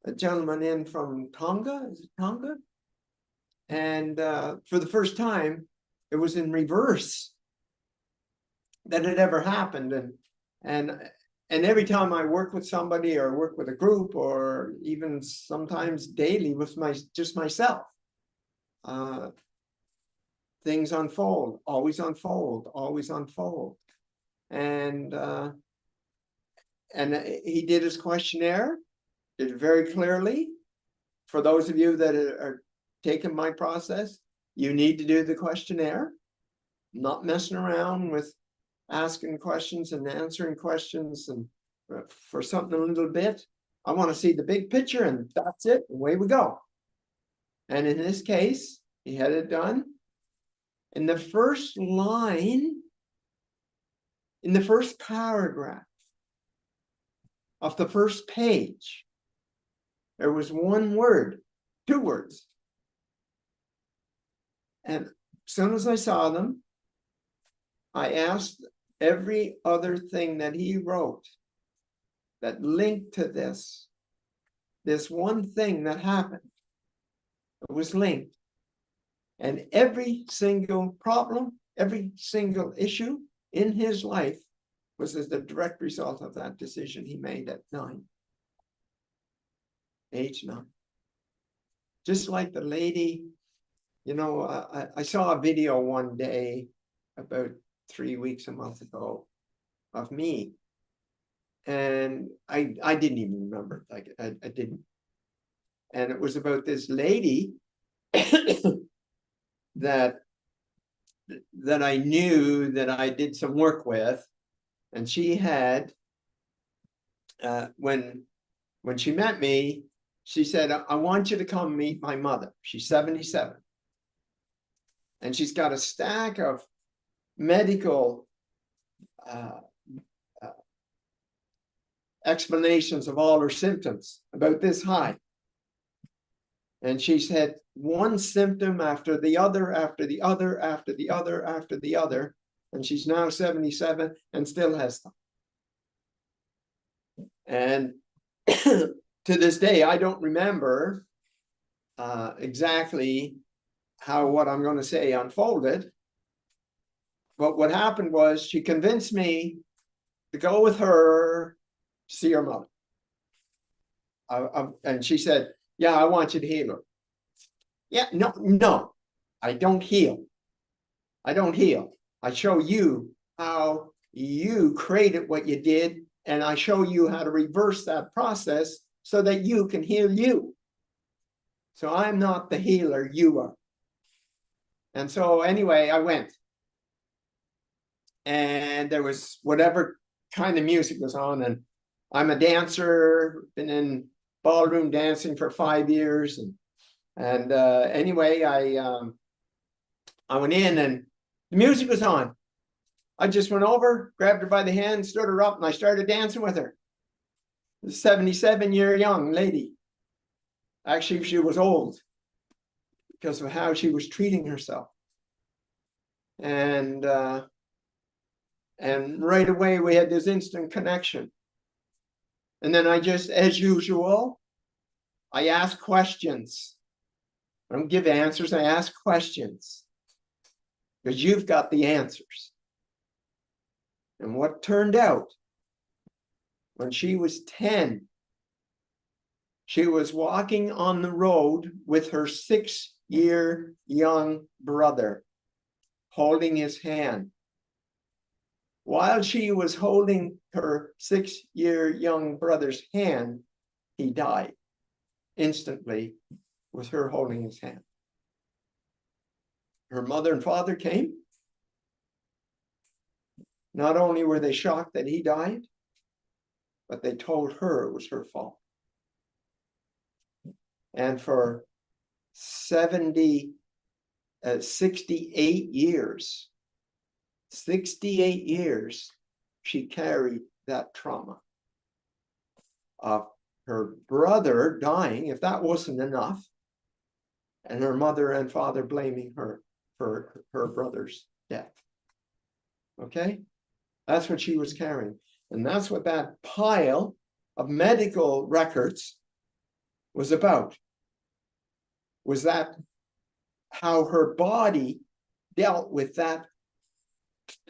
a gentleman in from Tonga, is it Tonga? And for the first time, it was in reverse that it ever happened. And every time I work with somebody or work with a group, or even sometimes daily with just myself, things unfold, always unfold, always unfold. And he did his questionnaire, did it very clearly, for those of you that are taking my process, you need to do the questionnaire. Not messing around with asking questions and answering questions and for something a little bit. I want to see the big picture, and that's it. Away we go. And in this case, he had it done. In the first line, in the first paragraph of the first page, there was one word, two words. And as soon as I saw them, I asked every other thing that he wrote that linked to this one thing that happened. It was linked. And every single problem, every single issue in his life was as the direct result of that decision he made at 9. Age 9. Just like the lady, you know, I saw a video one day about 3 weeks, a month ago of me. And I didn't even remember, like I didn't. And it was about this lady that I knew, that I did some work with. And she had, when she met me, she said, I want you to come meet my mother. She's 77. And she's got a stack of medical explanations of all her symptoms, about this high. And she's had one symptom after the other, after the other, after the other, after the other. And she's now 77 and still has them. And to this day, I don't remember exactly how what I'm going to say unfolded. But what happened was she convinced me to go with her to see her mother. And she said, yeah, I want you to heal her. Yeah, no, I don't heal. I don't heal. I show you how you created what you did, and I show you how to reverse that process so that you can heal you. So I'm not the healer, you are. And so anyway, I went. And there was whatever kind of music was on, and I'm a dancer, been in ballroom dancing for 5 years, and anyway, I went in and the music was on. I just went over, grabbed her by the hand, stood her up, and I started dancing with her. A 77-year young lady. Actually, she was old because of how she was treating herself. And right away we had this instant connection. And then I just, as usual, I ask questions. I don't give answers, I ask questions. Because you've got the answers. And what turned out, when she was 10, she was walking on the road with her 6-year young brother, holding his hand. While she was holding her 6-year young brother's hand, he died instantly with her holding his hand. Her mother and father came. Not only were they shocked that he died, but they told her it was her fault. And for 68 years, 68 years, she carried that trauma of her brother dying, if that wasn't enough, and her mother and father blaming her for her brother's death. Okay? That's what she was carrying. And that's what that pile of medical records was about. Was that how her body dealt with that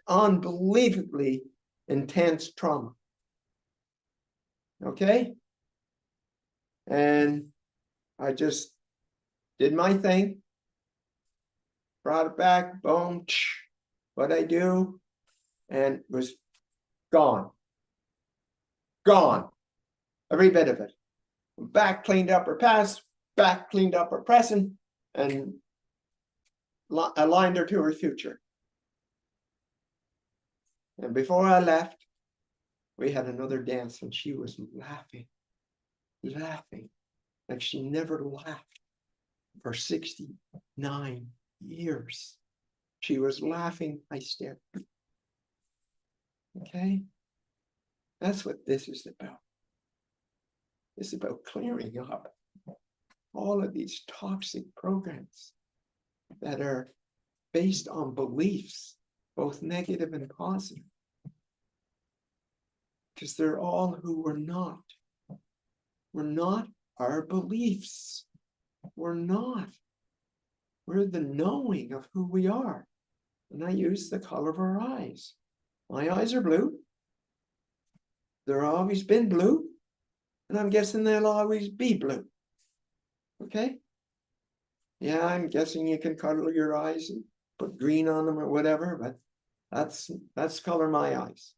unbelievably intense trauma. Okay? And I just did my thing, brought it back, boom, what I do, and it was gone. Gone. Every bit of it. Back, cleaned up her past, back, cleaned up her present, and aligned her to her future. And before I left, we had another dance, and she was laughing, like she never laughed for 69 years. She was laughing, I stared. Okay? That's what this is about. It's about clearing up all of these toxic programs that are based on beliefs, both negative and positive. Because they're all who we're not. We're not our beliefs. We're not. We're the knowing of who we are. And I use the color of our eyes. My eyes are blue. They've always been blue. And I'm guessing they'll always be blue. Okay? Yeah, I'm guessing you can color your eyes and put green on them or whatever, but that's color my eyes.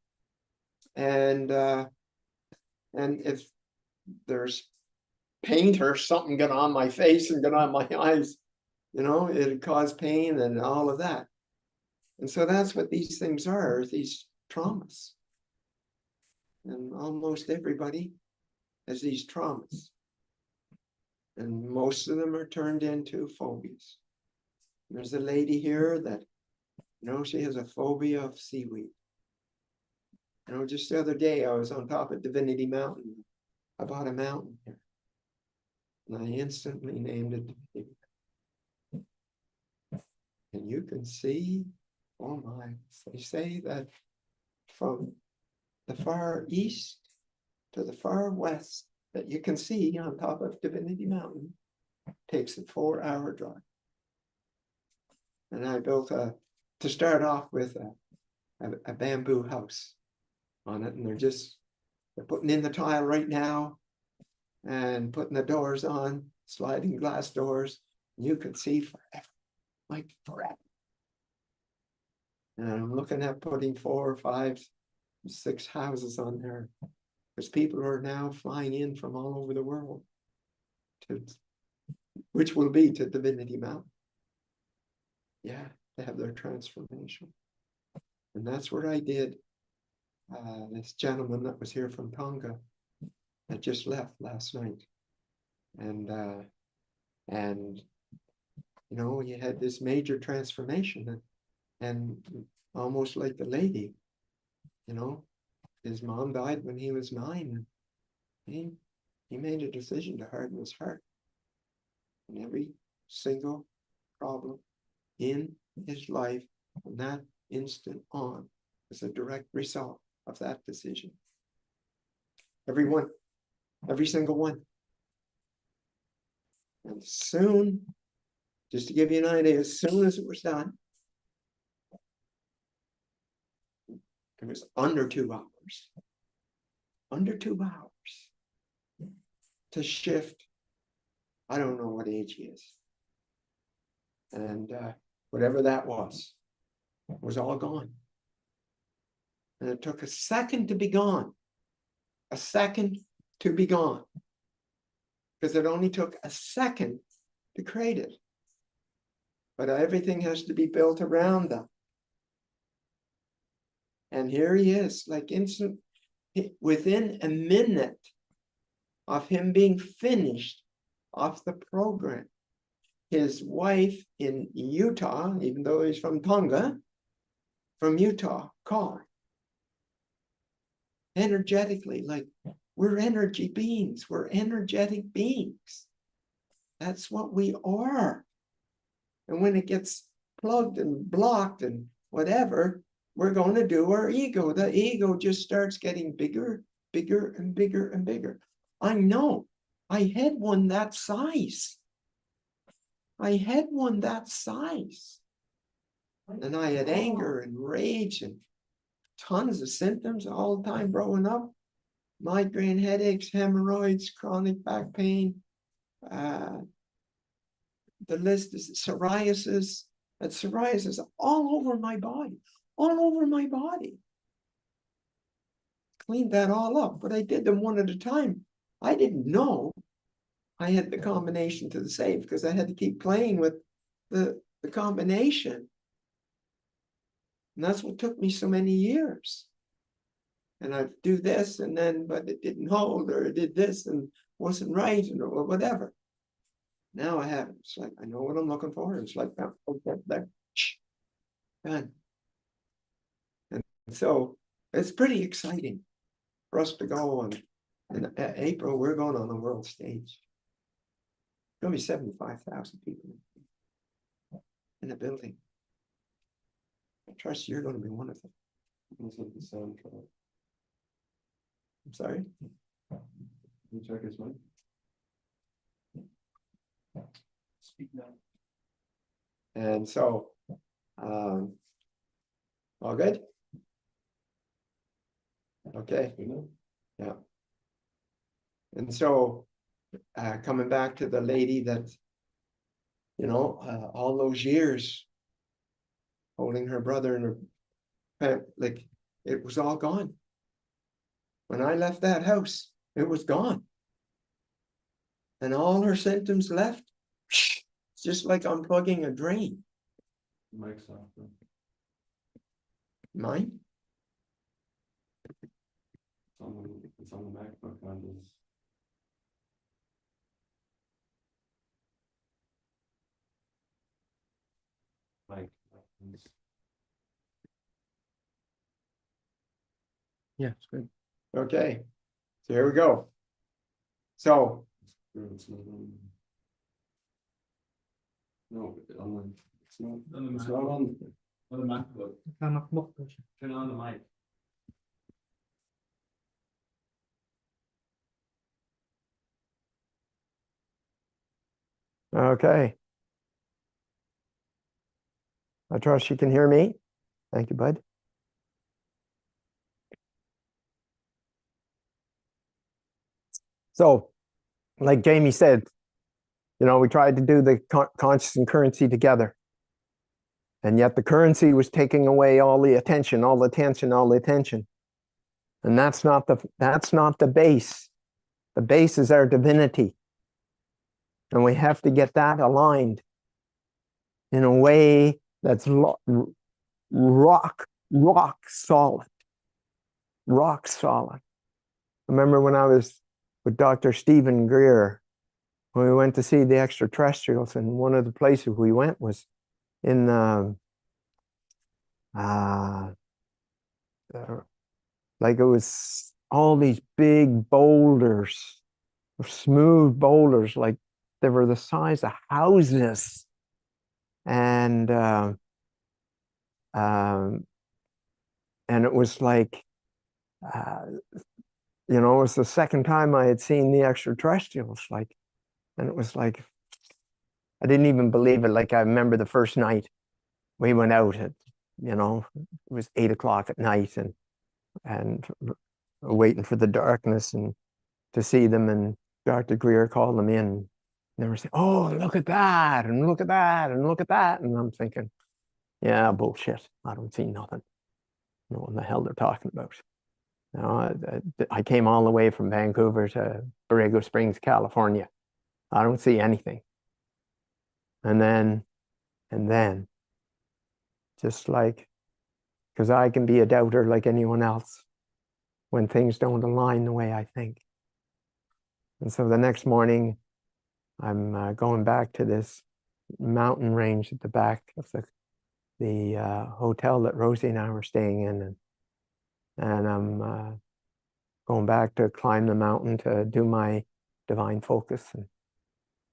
And if there's paint or something got on my face and got on my eyes, you know, it'd cause pain and all of that. And so that's what these things are, these traumas. And almost everybody has these traumas. And most of them are turned into phobias. There's a lady here that, you know, she has a phobia of seaweed. You know, just the other day I was on top of Divinity Mountain. I bought a mountain here. And I instantly named it Divinity. And you can see, oh my, they say that from the far east to the far west that you can see on top of Divinity Mountain takes a 4-hour drive. And I built to start off with a bamboo house on it, and they're putting in the tile right now and putting the doors on, sliding glass doors. You can see forever, like forever. And I'm looking at putting 4 or 5, 6 houses on there, because people are now flying in from all over the world, which will be to Divinity Mountain. Yeah, to have their transformation. And that's what I did. This gentleman that was here from Tonga that just left last night. And you know, he had this major transformation, and almost like the lady, you know, his mom died when he was 9. And he made a decision to harden his heart. And every single problem in his life from that instant on was a direct result of that decision. Every single one. And soon, just to give you an idea, as soon as it was done, it was under 2 hours. Under 2 hours to shift. I don't know what age he is. And whatever that was all gone. And it took a second to be gone. A second to be gone. Because it only took a second to create it. But everything has to be built around them. And here he is, like instant, within a minute of him being finished off the program. His wife in Utah, even though he's from Tonga, from Utah, called. Energetically, like we're energy beings, we're energetic beings. That's what we are. And when it gets plugged and blocked and whatever, we're going to do our ego. The ego just starts getting bigger, bigger, and bigger, and bigger. I know. I had one that size. I had one that size. And I had anger and rage and tons of symptoms all the time growing up. Migraine headaches, hemorrhoids, chronic back pain. The list is psoriasis. And psoriasis all over my body. All over my body. Cleaned that all up, but I did them one at a time. I didn't know I had the combination to the safe because I had to keep playing with the combination. And that's what took me so many years. And I'd do this and then, but it didn't hold, or it did this and wasn't right, or whatever. Now I have, it's like, I know what I'm looking for. It's like, okay, there, done. And so it's pretty exciting for us to go on. In April, we're going on the world stage. There'll be 75,000 people in the building. I trust you're going to be one of them. I'm sorry? Can you check his mic? Speak now. And so, all good? Okay, yeah. And so, coming back to the lady that, you know, all those years holding her brother in her, like, it was all gone. When I left that house, it was gone. And all her symptoms left. It's just like unplugging a drain. Mic's off. Mine? It's on the MacBook on this. Mic. Yeah, it's good. Okay, so here we go. So, It's not on. No, it's not. On the It's not on. On the MacBook. Nakamakbok po siya. Turn on the mic. okay. I trust you can hear me. Thank you, bud. So, like Jamie said, you know, we tried to do the conscious and currency together. And yet the currency was taking away all the attention, all the attention, all the attention. And that's not the base. The base is our divinity. And we have to get that aligned in a way that's rock solid. Rock solid. I remember when I was with Dr. Stephen Greer, when we went to see the extraterrestrials, and one of the places we went was in like it was all these big boulders, smooth boulders, like they were the size of houses. And it was like, you know, it was the second time I had seen the extraterrestrials, like, and it was like, I didn't even believe it. Like, I remember the first night we went out at, you know, it was 8 o'clock at night, and waiting for the darkness and to see them. And Dr. Greer called them in. And they were saying, "Oh, look at that, and look at that, and look at that." And I'm thinking, yeah, bullshit. I don't see nothing. I don't know what the hell they're talking about. You know, I came all the way from Vancouver to Borrego Springs, California. I don't see anything. And then, just like, because I can be a doubter like anyone else when things don't align the way I think. And so the next morning, I'm going back to this mountain range at the back of the hotel that Rosie and I were staying in, and I'm going back to climb the mountain to do my divine focus,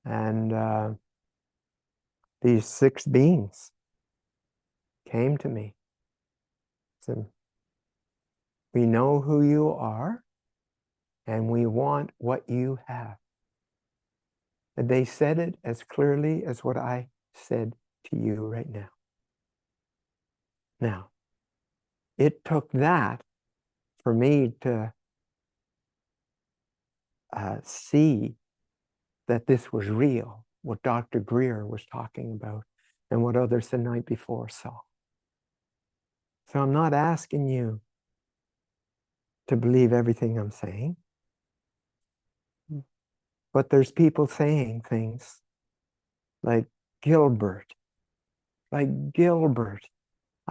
and these 6 beings came to me. Said, "We know who you are, and we want what you have." And they said it as clearly as what I said to you right now. Now, it took that for me to see that this was real, what Dr. Greer was talking about, and what others the night before saw. So I'm not asking you to believe everything I'm saying, But there's people saying things like Gilbert, I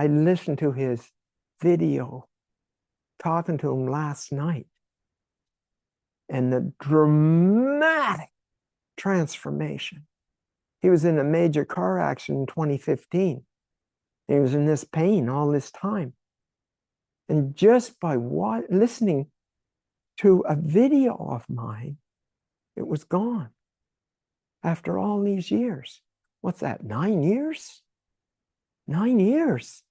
listened to his video talking to him last night, and the dramatic transformation. He was in a major car accident in 2015. He was in this pain all this time. And just by listening to a video of mine, it was gone. After all these years. What's that, 9 years? 9 years.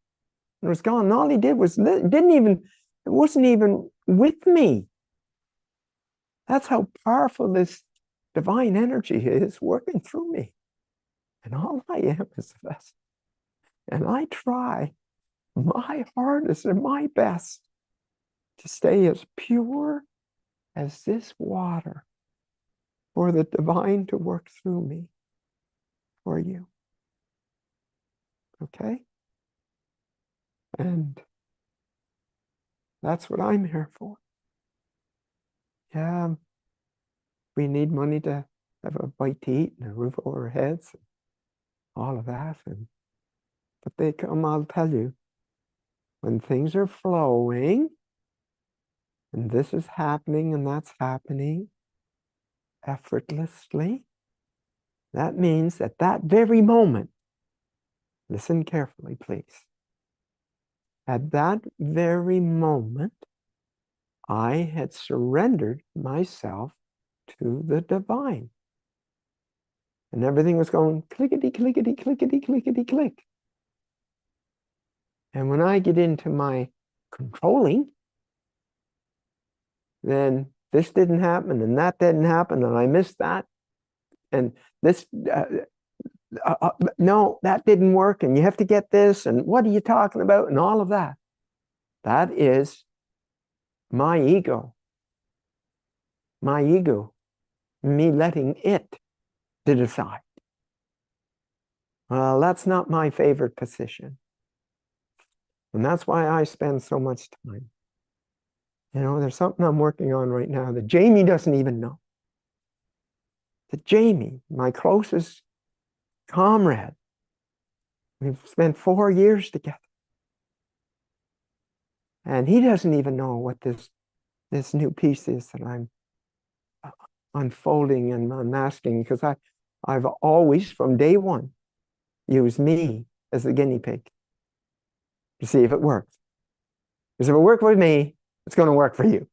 It was gone. And all he did was, it wasn't even with me. That's how powerful this divine energy is working through me. And all I am is a vessel. And I try my hardest and my best to stay as pure as this water for the divine to work through me for you. Okay? And that's what I'm here for. Yeah, we need money to have a bite to eat and a roof over our heads, and all of that. But they come, I'll tell you, when things are flowing, and this is happening and that's happening effortlessly, that means at that very moment, listen carefully, please. At that very moment, I had surrendered myself to the divine. And everything was going clickety, clickety, clickety, clickety, click. And when I get into my controlling, then this didn't happen and that didn't happen and I missed that. And this, no, that didn't work and you have to get this and what are you talking about and all of that. That is my ego. My ego. Me letting it to decide. Well, that's not my favorite position. And that's why I spend so much time. You know, there's something I'm working on right now that Jamie doesn't even know. That Jamie, my closest comrade, we've spent 4 years together. And he doesn't even know what this new piece is that I'm unfolding and unmasking, because I've always, from day one, used me as the guinea pig to see if it works. Because if it worked with me, it's going to work for you.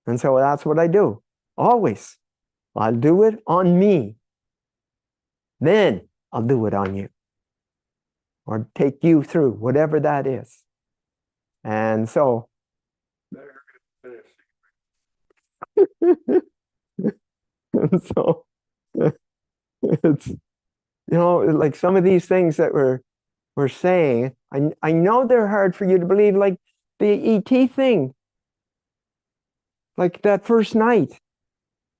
And so that's what I do. Always. I'll do it on me. Then I'll do it on you. Or take you through, whatever that is. And so and so it's, you know, like some of these things that we're saying, I know they're hard for you to believe, like the ET thing. Like that first night.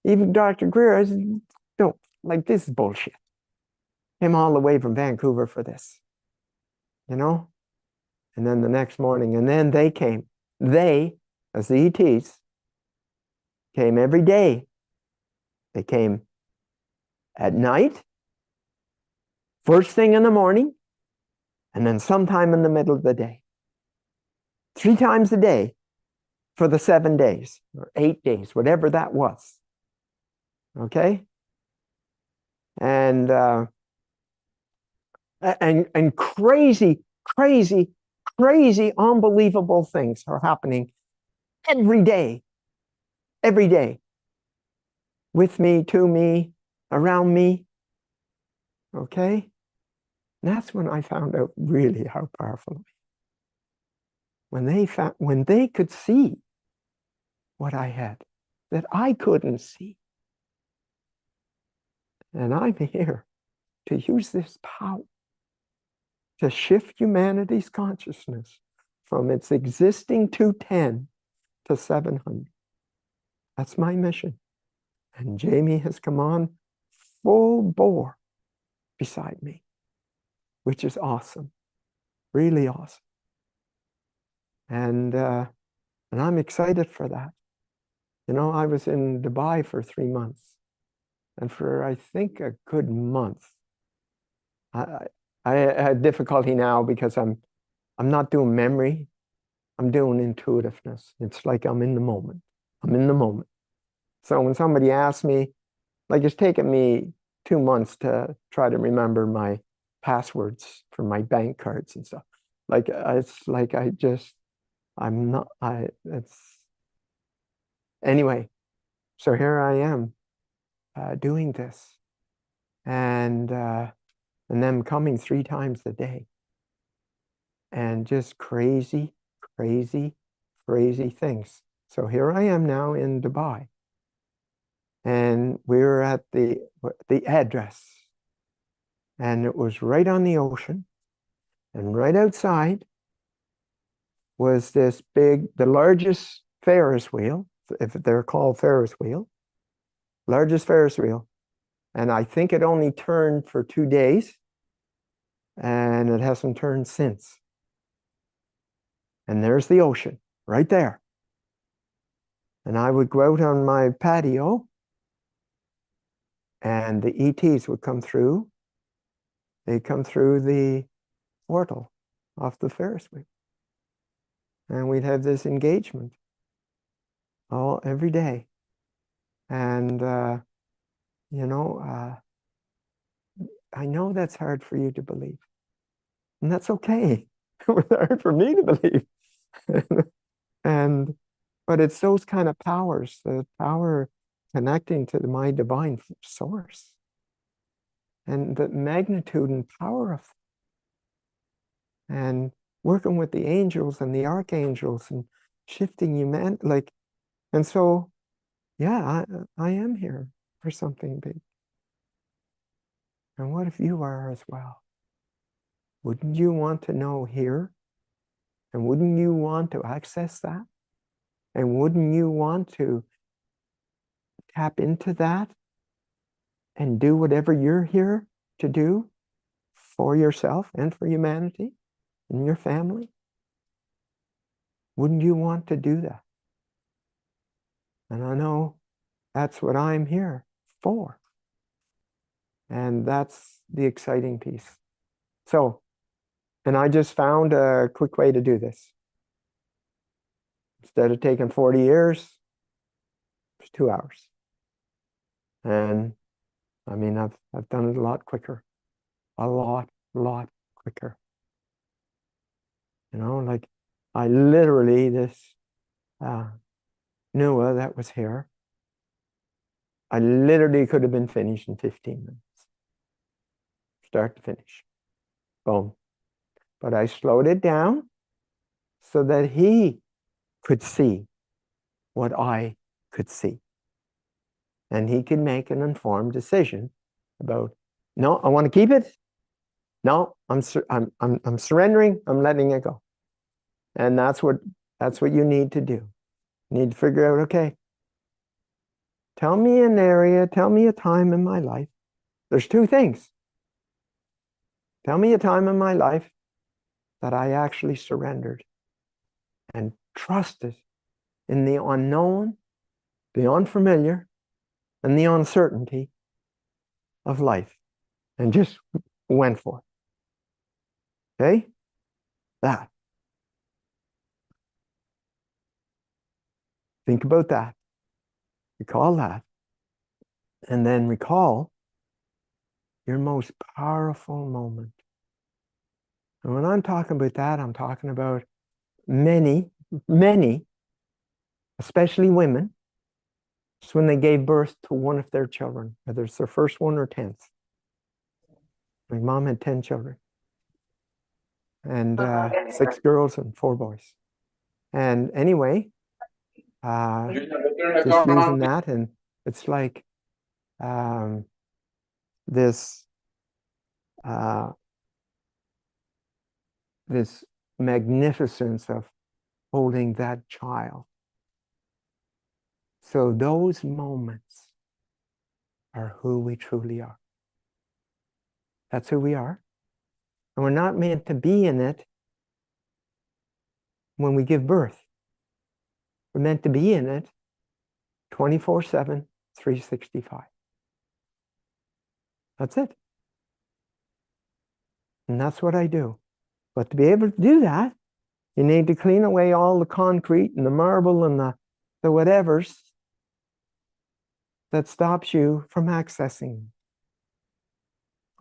Even Dr. Greer, I said, no, like this is bullshit. Came all the way from Vancouver for this. You know? And then the next morning, and then they came. They, as the ETs, came every day. They came at night, first thing in the morning, and then sometime in the middle of the day. 3 times a day for the 7 days or 8 days, whatever that was. Okay? And crazy, unbelievable things are happening every day. Every day. With me, to me, around me. Okay? And that's when I found out really how powerful it was. When they could see what I had that I couldn't see. And I'm here to use this power to shift humanity's consciousness from its existing 210 to 700. That's my mission. And Jamie has come on full bore beside me, which is awesome, really awesome. And I'm excited for that. You know, I was in Dubai for 3 months, and for I think a good month, I I had difficulty now because I'm not doing memory. I'm doing intuitiveness. It's like I'm in the moment. I'm in the moment. So when somebody asks me, like it's taken me 2 months to try to remember my passwords for my bank cards and stuff. Like it's like I'm not, it's, anyway, so here I am doing this and them coming 3 times a day and just crazy, crazy, crazy things. So here I am now in Dubai. And we were at the address, and it was right on the ocean, and right outside was this big, the largest Ferris wheel, if they're called Ferris wheel, largest Ferris wheel. And I think it only turned for 2 days, and it hasn't turned since. And there's the ocean right there. And I would go out on my patio, and the ETs would come through. They'd come through the portal off the Ferris wheel. And we'd have this engagement every day. And, you know, I know that's hard for you to believe. And that's okay. It was hard for me to believe. But it's those kind of powers, the power connecting to my divine source. And the magnitude and power of it. And working with the angels and the archangels and shifting humanity, like, and so, yeah, I am here for something big. And what if you are as well? Wouldn't you want to know here? And wouldn't you want to access that? And wouldn't you want to tap into that and do whatever you're here to do for yourself and for humanity and your family? Wouldn't you want to do that? And I know that's what I'm here for. And that's the exciting piece. So, and I just found a quick way to do this. Instead of taking 40 years, it's 2 hours. And I mean, I've done it a lot quicker, a lot quicker. You know, like I literally, this Nua that was here, I literally could have been finished in 15 minutes. Start to finish. Boom. But I slowed it down so that he could see what I could see. And he could make an informed decision about, no, I want to keep it. No, I'm surrendering. I'm letting it go. And that's what you need to do. You need to figure out, okay, tell me an area, tell me a time in my life. There's 2 things. Tell me a time in my life that I actually surrendered and trusted in the unknown, the unfamiliar, and the uncertainty of life, and just went for it. Okay? That. Think about that. Recall that. And then recall your most powerful moment. And when I'm talking about that, I'm talking about many, especially women, it's when they gave birth to one of their children, whether it's their first one or 10th. My mom had 10 children. And 6 girls and 4 boys. And anyway, just using that, and it's like this this magnificence of holding that child. So those moments are who we truly are. That's who we are. And we're not meant to be in it when we give birth. We're meant to be in it 24/7, 365. That's it. And that's what I do. But to be able to do that, you need to clean away all the concrete and the marble and the whatevers that stops you from accessing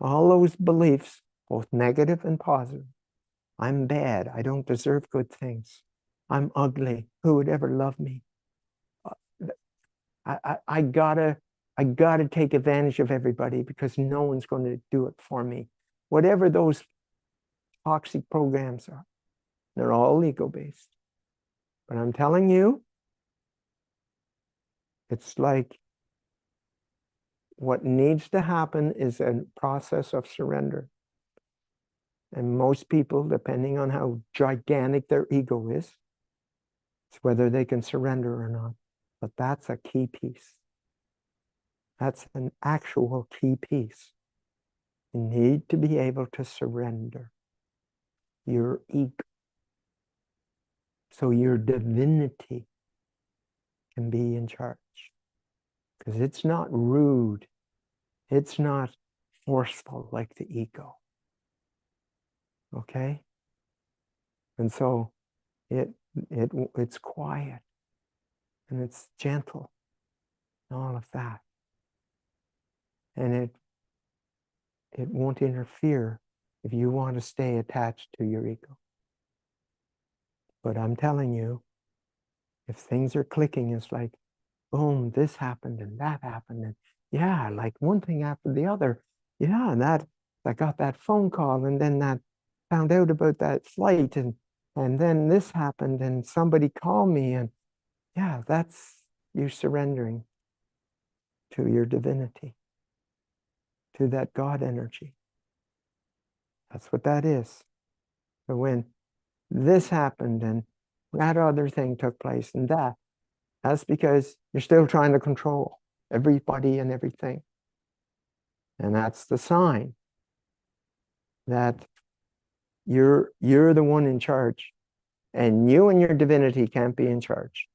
all those beliefs, both negative and positive. I'm bad. I don't deserve good things. I'm ugly. Who would ever love me? I gotta take advantage of everybody because no one's going to do it for me. Whatever those toxic programs are, they're all ego-based. But I'm telling you, it's like what needs to happen is a process of surrender. And most people, depending on how gigantic their ego is, it's whether they can surrender or not. But that's a key piece. That's an actual key piece. You need to be able to surrender your ego so your divinity can be in charge. Because it's not rude. It's not forceful like the ego. Okay? And so it's quiet and it's gentle, all of that. And it won't interfere if you want to stay attached to your ego. But I'm telling you, if things are clicking, it's like, boom, this happened and that happened. And yeah, like one thing after the other. Yeah, and that I got that phone call and then that found out about that flight and then this happened and somebody called me and yeah, that's you surrendering to your divinity, to that God energy. That's what that is. So when this happened and that other thing took place and that's because you're still trying to control everybody and everything. And that's the sign that you're the one in charge. And you and your divinity can't be in charge.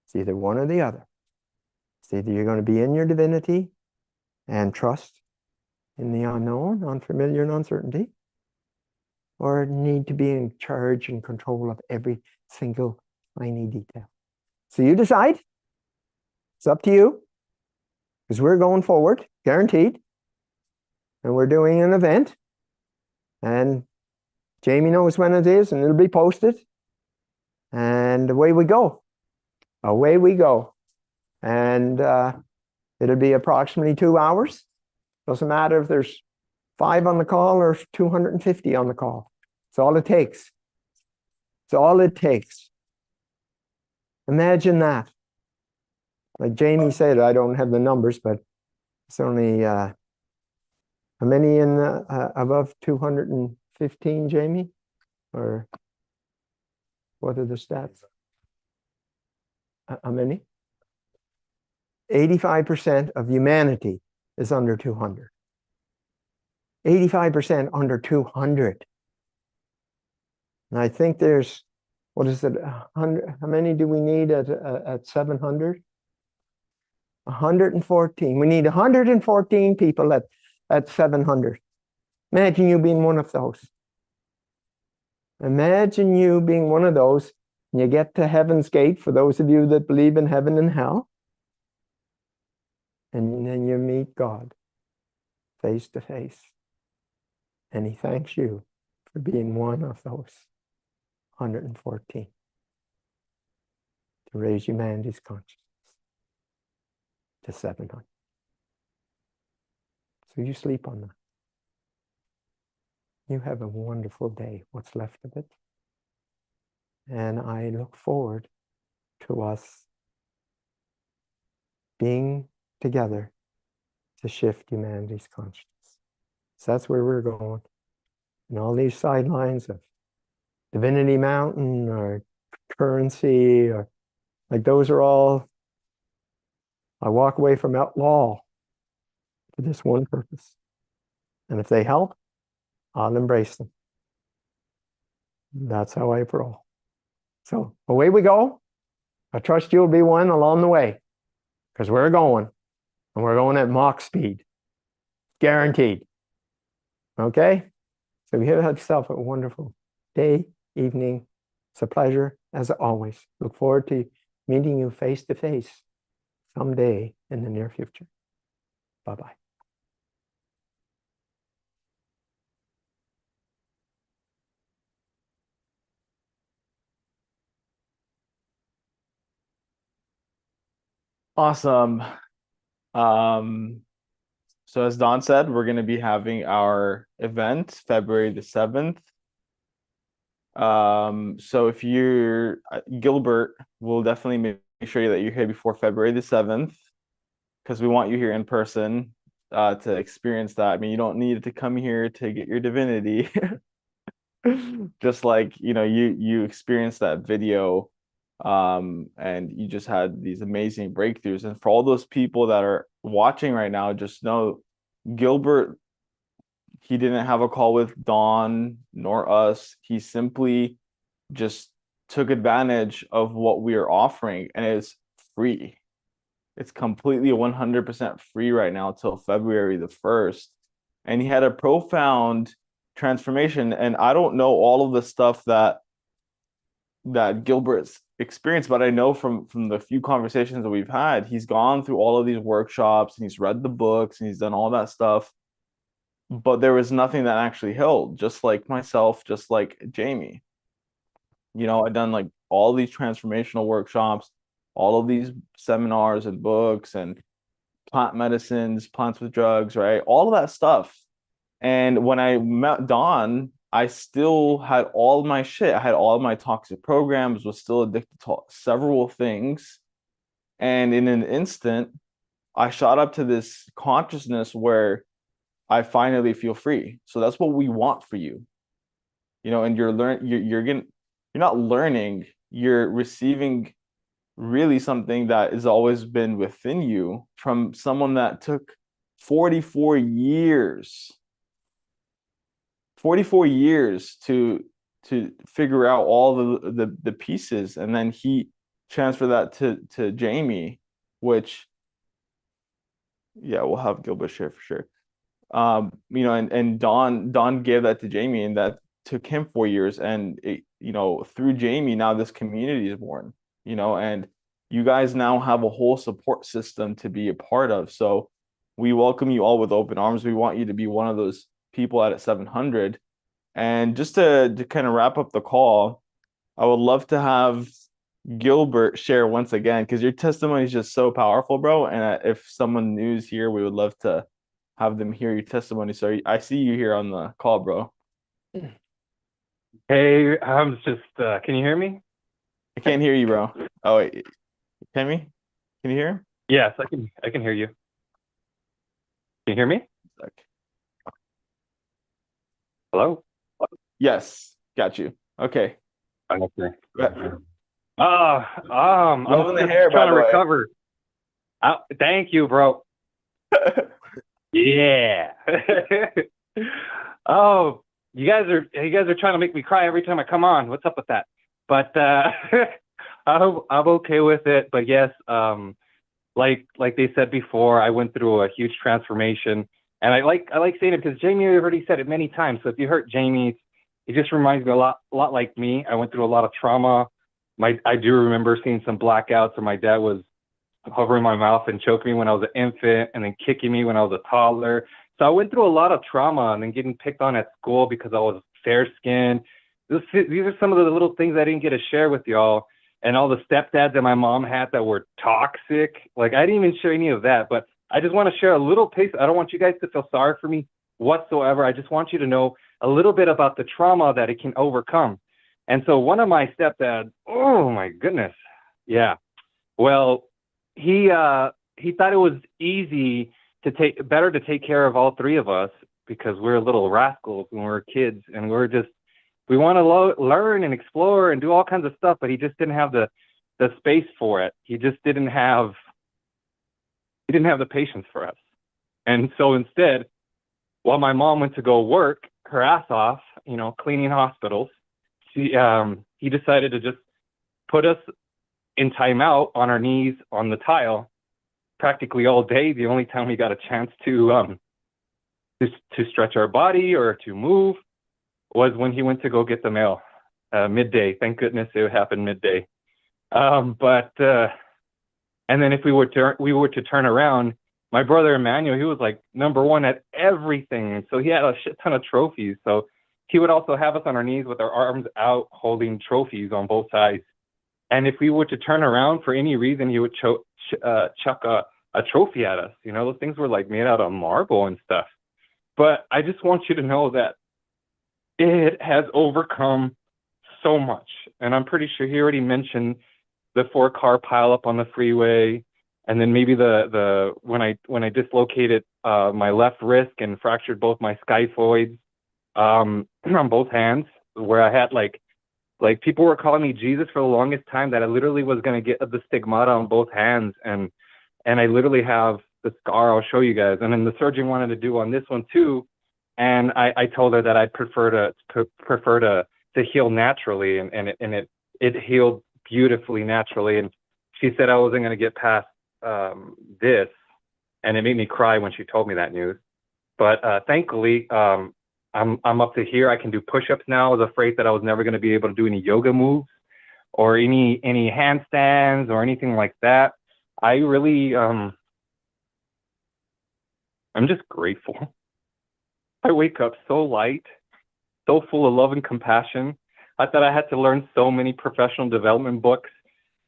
It's either one or the other. It's either you're going to be in your divinity and trust in the unknown, unfamiliar, and uncertainty, or need to be in charge and control of every single tiny detail. So you decide. It's up to you. Because we're going forward, guaranteed. And we're doing an event. And Jamie knows when it is, and it'll be posted. And away we go. Away we go. And it'll be approximately 2 hours. Doesn't matter if there's 5 on the call or 250 on the call. It's all it takes. It's all it takes. Imagine that. Like Jamie said, I don't have the numbers, but it's only how many in above 215, Jamie? Or what are the stats? How many? 85% of humanity is under 200. 85% under 200. And I think there's, what is it, 100? How many do we need at 700? 114. We need 114 people at 700. Imagine you being one of those. Imagine you being one of those, and you get to heaven's gate, for those of you that believe in heaven and hell, and then you meet God face to face. And he thanks you for being one of those 114 to raise humanity's consciousness to 700. So you sleep on that. You have a wonderful day, what's left of it. And I look forward to us being together to shift humanity's consciousness. So that's where we're going. And all these sidelines of Divinity Mountain or currency, or like those are all, I walk away from outlaw for this one purpose. And if they help, I'll embrace them. That's how I roll. So away we go. I trust you'll be one along the way. because we're going, and we're going at Mach speed, guaranteed. Okay? So you have yourself a wonderful day, evening. It's a pleasure, as always. Look forward to meeting you face to face someday in the near future. Bye-bye. Awesome. So as Don said, we're going to be having our event February the 7th. So if you're Gilbert, we'll definitely make sure that you're here before February the 7th, because we want you here in person to experience that. I mean, you don't need to come here to get your divinity. Just like, you know, you experienced that video, and you just had these amazing breakthroughs. And for all those people that are watching right now, just know Gilbert, he didn't have a call with Dawn nor us. He simply just took advantage of what we are offering, and it's free. It's completely 100% free right now till February the 1st. And he had a profound transformation. And I don't know all of the stuff that Gilbert's experienced, but I know from the few conversations that we've had, he's gone through all of these workshops and he's read the books and he's done all that stuff. But there was nothing that actually held, just like myself, just like Jamie. You know, I've done like all these transformational workshops, all of these seminars and books and plant medicines, plants with drugs, right? All of that stuff. And when I met Don, I still had all my shit. I had all my toxic programs, was still addicted to several things. And in an instant, I shot up to this consciousness where I finally feel free. So that's what we want for you. You know, and you're not learning, you're receiving really something that has always been within you from someone that took 44 years to figure out all the pieces, and then he transferred that to Jamie, which, yeah, we'll have Gilbert share for sure. You know, and Don gave that to Jamie, and that took him 4 years, and it, you know, through Jamie now this community is born, you know, and you guys now have a whole support system to be a part of. So we welcome you all with open arms. We want you to be one of those people at 700. And just to kind of wrap up the call, I would love to have Gilbert share once again, because your testimony is just so powerful, bro. And if someone new's here, we would love to have them hear your testimony. So I see you here on the call, bro. Hey, I'm just, can you hear me? I can't hear you, bro. Oh, wait. Can we? Can you hear him? Yes, I can hear you. Can you hear me? Hello? Yes, got you. Okay. Okay. Go I Love was the just hair, by trying to the way. recover. Thank you, bro. Yeah. Oh, you guys are trying to make me cry every time I come on. What's up with that? But I'm okay with it. But yes, like they said before, I went through a huge transformation, and I like saying it because Jamie already said it many times. So if you heard Jamie, it just reminds me a lot like me. I went through a lot of trauma. I do remember seeing some blackouts where my dad was hovering my mouth and choking me when I was an infant, and then kicking me when I was a toddler. So I went through a lot of trauma, and then getting picked on at school because I was fair-skinned. These are some of the little things I didn't get to share with y'all, and all the stepdads that my mom had that were toxic. Like, I didn't even share any of that, but I just want to share a little piece. I don't want you guys to feel sorry for me whatsoever. I just want you to know a little bit about the trauma that it can overcome. And so one of my stepdads, oh my goodness, yeah. Well, he thought it was better to take care of all three of us because we're little rascals when we're kids, and we want to learn and explore and do all kinds of stuff, but he just didn't have the space for it. He just didn't have the patience for us. And so instead, while my mom went to go work her ass off, you know, cleaning hospitals, he decided to just put us in timeout on our knees on the tile practically all day. The only time we got a chance to stretch our body or to move was when he went to go get the mail midday. Thank goodness it happened midday. And then if we were to turn around, my brother Emmanuel, he was like #1 at everything. And so he had a shit ton of trophies. So he would also have us on our knees with our arms out holding trophies on both sides. And if we were to turn around for any reason, he would chuck a trophy at us. You know, those things were like made out of marble and stuff. But I just want you to know that it has overcome so much. And I'm pretty sure he already mentioned the 4-car pileup on the freeway, and then maybe when I dislocated my left wrist and fractured both my scaphoids on both hands, where I had like people were calling me Jesus for the longest time, that I literally was gonna get the stigmata on both hands, and I literally have the scar. I'll show you guys. And then the surgeon wanted to do on this one too, and I told her that I'd prefer to heal naturally, and it healed beautifully naturally. And she said I wasn't going to get past this, and it made me cry when she told me that news. But thankfully, I'm up to here. I can do push-ups now. I was afraid that I was never going to be able to do any yoga moves or any handstands or anything like that. I really I'm just grateful. I wake up so light, so full of love and compassion. I thought I had to learn so many professional development books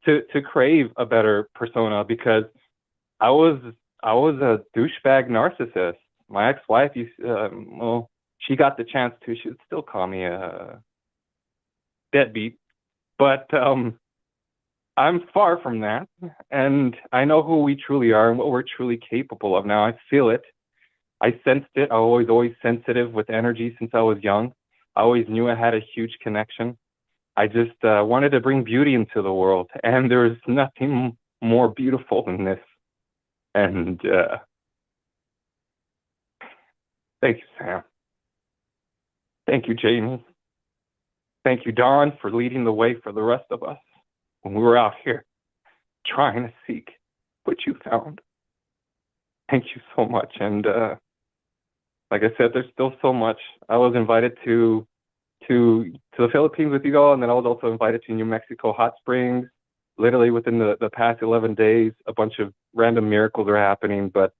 to crave a better persona, because I was a douchebag narcissist. My ex-wife, she got the chance to. She would still call me a deadbeat, but I'm far from that, and I know who we truly are and what we're truly capable of now. I feel it. I sensed it. I was always sensitive with energy since I was young. I always knew I had a huge connection. I just wanted to bring beauty into the world, and there's nothing more beautiful than this. And thank you, Sam. Thank you, Jamie. Thank you, Don, for leading the way for the rest of us when we were out here trying to seek what you found. Thank you so much. And like I said, there's still so much. I was invited to the Philippines with you all, and then I was also invited to New Mexico Hot Springs. Literally within the past 11 days, a bunch of random miracles are happening. But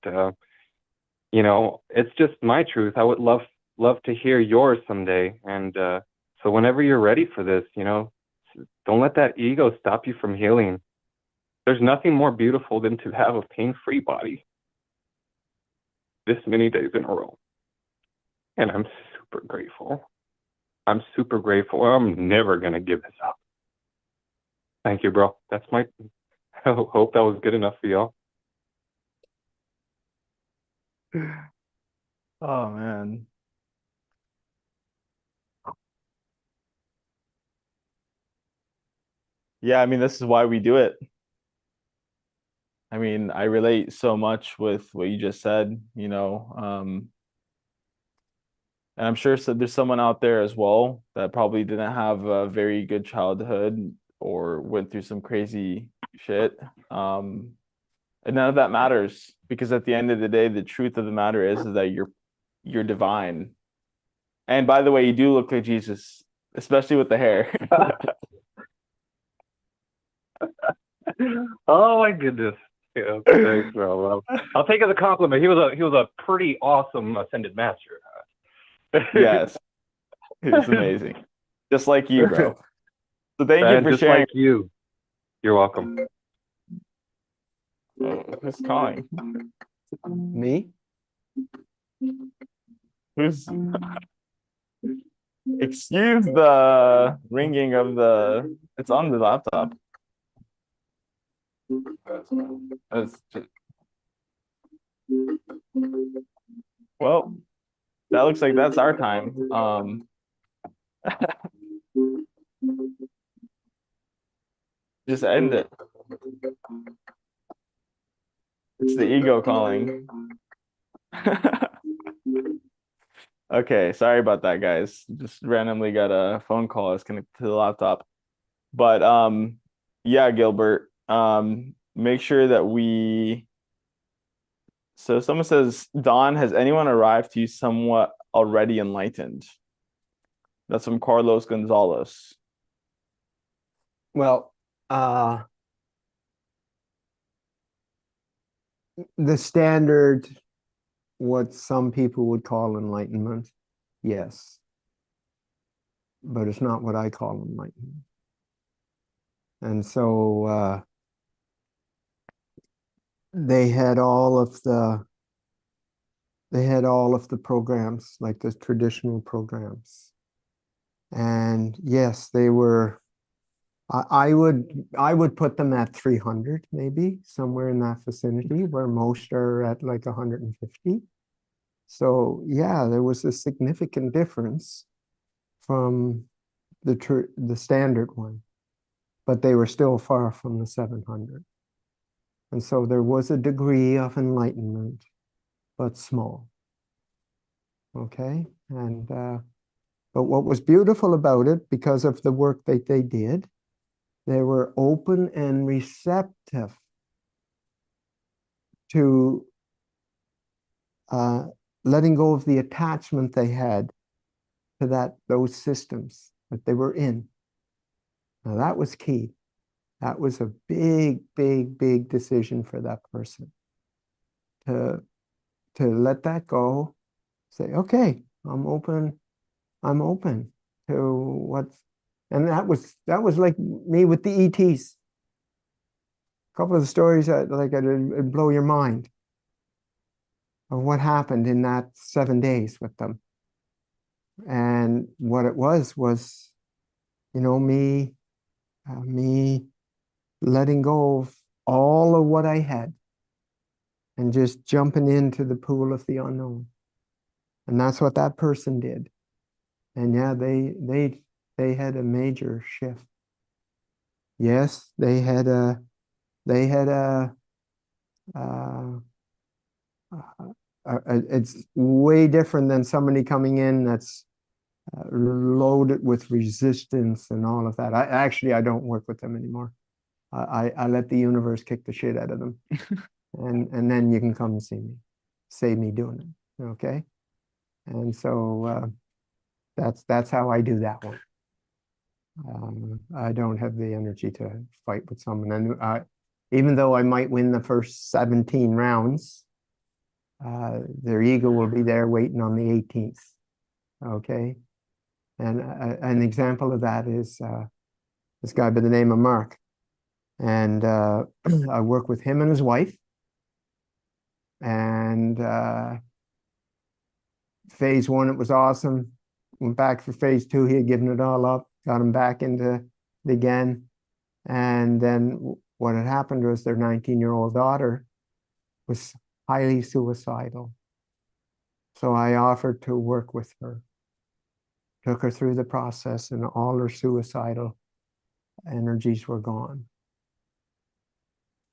you know, it's just my truth. I would love to hear yours someday. And so whenever you're ready for this, you know, don't let that ego stop you from healing. There's nothing more beautiful than to have a pain-free body this many days in a row. And I'm super grateful. I'm super grateful. I'm never going to give this up. Thank you, bro. That's I hope that was good enough for y'all. Oh man. Yeah, I mean, this is why we do it. I mean, I relate so much with what you just said, you know, and I'm sure there's someone out there as well that probably didn't have a very good childhood or went through some crazy shit. And none of that matters, because at the end of the day, the truth of the matter is that you're divine. And by the way, you do look like Jesus, especially with the hair. Oh my goodness. Yeah, thanks, bro. I'll take it as a compliment. He was a pretty awesome ascended master. Yes. It's amazing. Just like you, bro. So thank you for just sharing. like you. You're welcome. Who's calling? Me? Who's excuse the ringing of the, it's on the laptop. Well, that looks like that's our time. Just end it. It's the ego calling. Okay, sorry about that, guys. Just randomly got a phone call. I was connected to the laptop. But yeah, Gilbert, make sure that we So someone says, Don, has anyone arrived to you somewhat already enlightened? That's from Carlos Gonzalez. Well, the standard, what some people would call enlightenment, yes. But it's not what I call enlightenment. And so they had all of the programs, like the traditional programs. And yes, they were, I would put them at 300, maybe somewhere in that vicinity, where most are at like 150. So yeah, there was a significant difference from the standard one, but they were still far from the 700. And so there was a degree of enlightenment, but small. Okay, and but what was beautiful about it, because of the work that they did, they were open and receptive to letting go of the attachment they had to those systems that they were in. Now that was key. That was a big, big, big decision for that person to let that go, say, okay, I'm open to what's, and that was like me with the ETs. A couple of the stories that it'd blow your mind of what happened in that 7 days with them. And what it was, you know, me letting go of all of what I had and just jumping into the pool of the unknown. And that's what that person did. And yeah, they had a major shift. Yes, it's way different than somebody coming in that's loaded with resistance and all of that. I don't work with them anymore. I let the universe kick the shit out of them. and then you can come and see me, save me doing it. Okay. And so that's how I do that one. I don't have the energy to fight with someone. And even though I might win the first 17 rounds, their ego will be there waiting on the 18th. Okay. And an example of that is this guy by the name of Mark. And I work with him and his wife. And phase one, it was awesome. Went back for phase two. He had given it all up, got him back into it again. And then what had happened was their 19-year-old daughter was highly suicidal. So I offered to work with her, took her through the process, and all her suicidal energies were gone.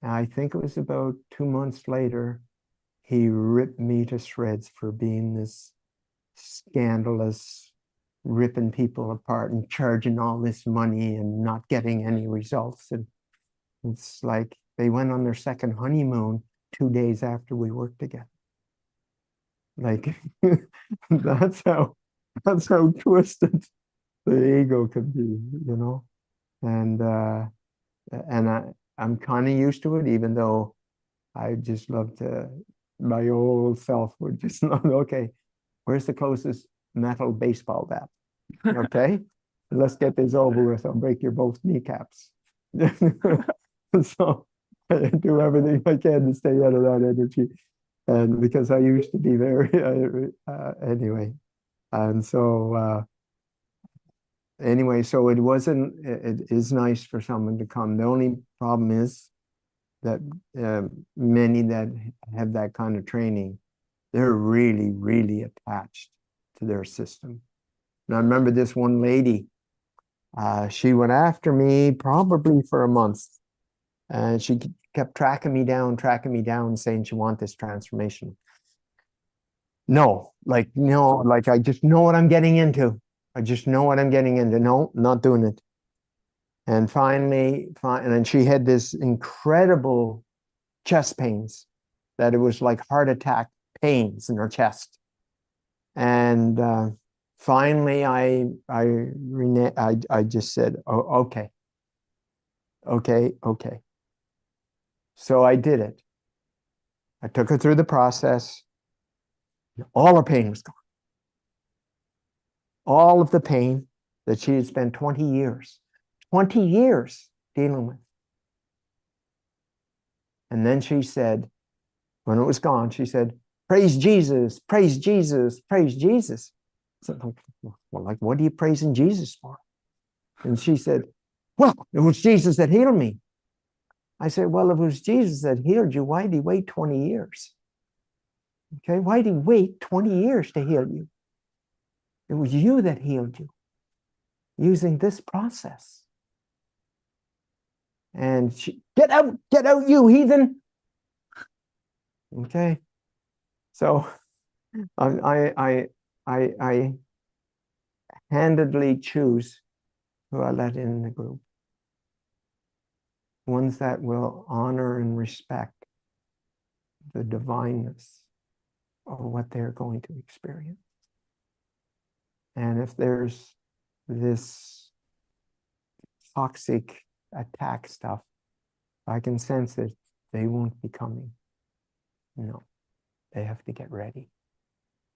And I think it was about 2 months later, he ripped me to shreds for being this scandalous, ripping people apart and charging all this money and not getting any results. And it's like they went on their second honeymoon 2 days after we worked together. Like that's how twisted the ego could be, you know. And I'm kind of used to it, even though I just love to, my old self would just love, okay, where's the closest metal baseball bat? Okay, let's get this over with. I'll break your both kneecaps. So I do everything I can to stay out of that energy. And because I used to be very, anyway. And so, anyway, so it is nice for someone to come. The only problem is that many that have that kind of training, they're really, really attached to their system. And I remember this one lady, she went after me probably for a month. And she kept tracking me down, saying she wants this transformation. No, like I just know what I'm getting into. No, not doing it. And finally, and then she had this incredible chest pains that it was like heart attack pains in her chest. And finally, I just said, "Oh, okay, okay, okay." So I did it. I took her through the process. All her pain was gone. All of the pain that she had spent 20 years dealing with. And then she said, when it was gone, she said, "Praise Jesus, praise Jesus, praise Jesus." I said, "Well, like, what are you praising Jesus for?" And she said, "Well, it was Jesus that healed me." I said, "Well, if it was Jesus that healed you, why did he wait 20 years? Okay, why did he wait 20 years to heal you? It was you that healed you using this process." And she, get out, you heathen. Okay. So I handedly choose who I let in the group. Ones that will honor and respect the divineness of what they're going to experience. And if there's this toxic attack stuff, I can sense it, they won't be coming. No, they have to get ready.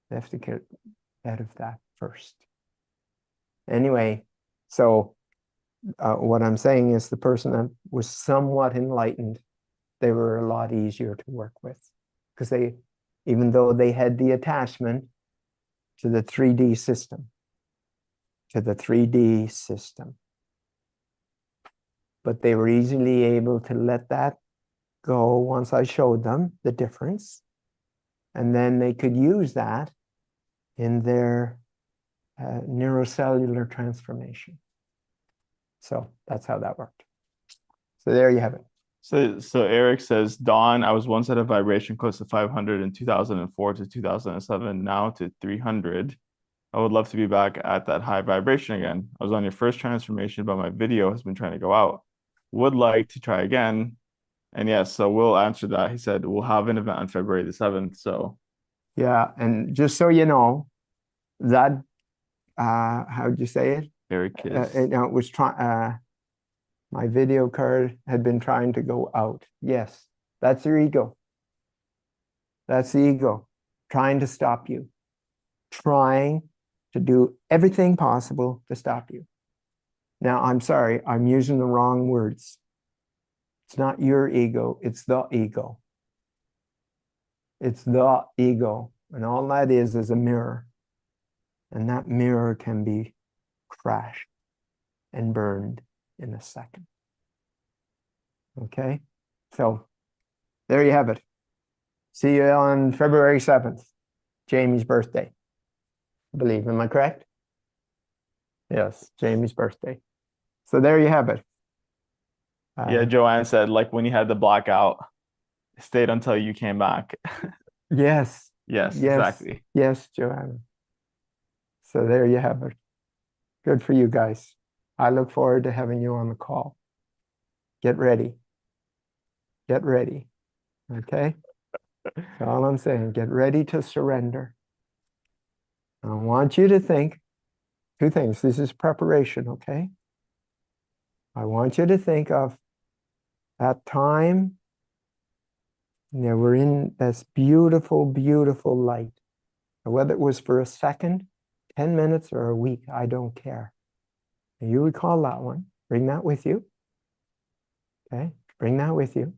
They have to get out of that first. Anyway, so what I'm saying is the person that was somewhat enlightened, they were a lot easier to work with, because they, even though they had the attachment to the 3D system, but they were easily able to let that go once I showed them the difference, and then they could use that in their neurocellular transformation. So that's how that worked. So there you have it. So Eric says, "Don, I was once at a vibration close to 500 in 2004 to 2007, now to 300. I would love to be back at that high vibration again. I was on your first transformation, but my video has been trying to go out. Would like to try again." And yes, so we'll answer that. He said, "We'll have an event on February the 7th. So yeah, and just so you know, that how'd you say it? Eric is It was trying. My video card had been trying to go out. Yes, that's your ego. That's the ego trying to stop you, trying to do everything possible to stop you. Now, I'm sorry, I'm using the wrong words. It's not your ego, it's the ego. It's the ego. And all that is a mirror. And that mirror can be crashed and burned in a second. Okay? So there you have it. See you on February 7th, Jamie's birthday. I believe, am I correct? Yes, Jamie's birthday. So there you have it. yeah, Joanne said, like when you had the blackout, stayed until you came back. Yes. Yes, Yes, exactly. yes, Joanna. So there you have it. Good for you guys. I look forward to having you on the call. Get ready. Get ready. Okay? That's all I'm saying. Get ready to surrender. I want you to think two things. This is preparation, okay? I want you to think of that time. We're in this beautiful, beautiful light. Whether it was for a second, 10 minutes, or a week, I don't care. And you recall that one. Bring that with you. Okay? Bring that with you.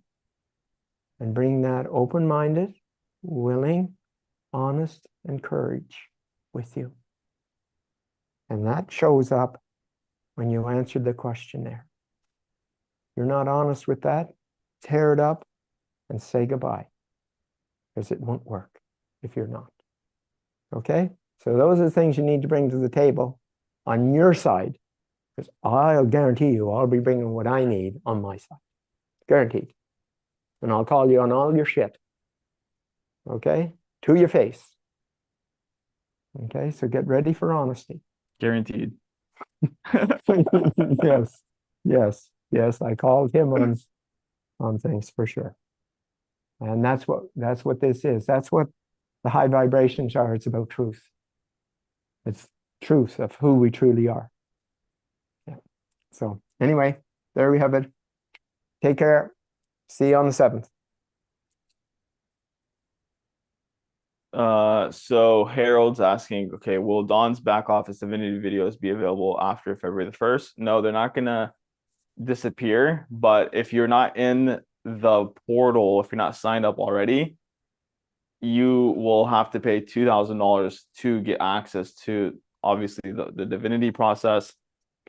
And bring that open-minded, willing, honest, and courage with you. And that shows up when you answer the questionnaire. You're not honest with that, tear it up and say goodbye, because it won't work if you're not. Okay? So those are the things you need to bring to the table on your side, because I'll guarantee you I'll be bringing what I need on my side. Guaranteed. And I'll call you on all your shit. Okay? To your face. Okay? So get ready for honesty. Guaranteed. Yes. Yes. Yes. I called him on things for sure. And that's what this is. That's what the high vibrations are. It's about truth. It's truth of who we truly are. Yeah. So anyway, there we have it. Take care. See you on the 7th. So Harold's asking, okay, will Don's back office Divinity videos be available after February the 1st? No, they're not gonna disappear, but if you're not in the portal, if you're not signed up already, you will have to pay $2,000 to get access to obviously the Divinity process,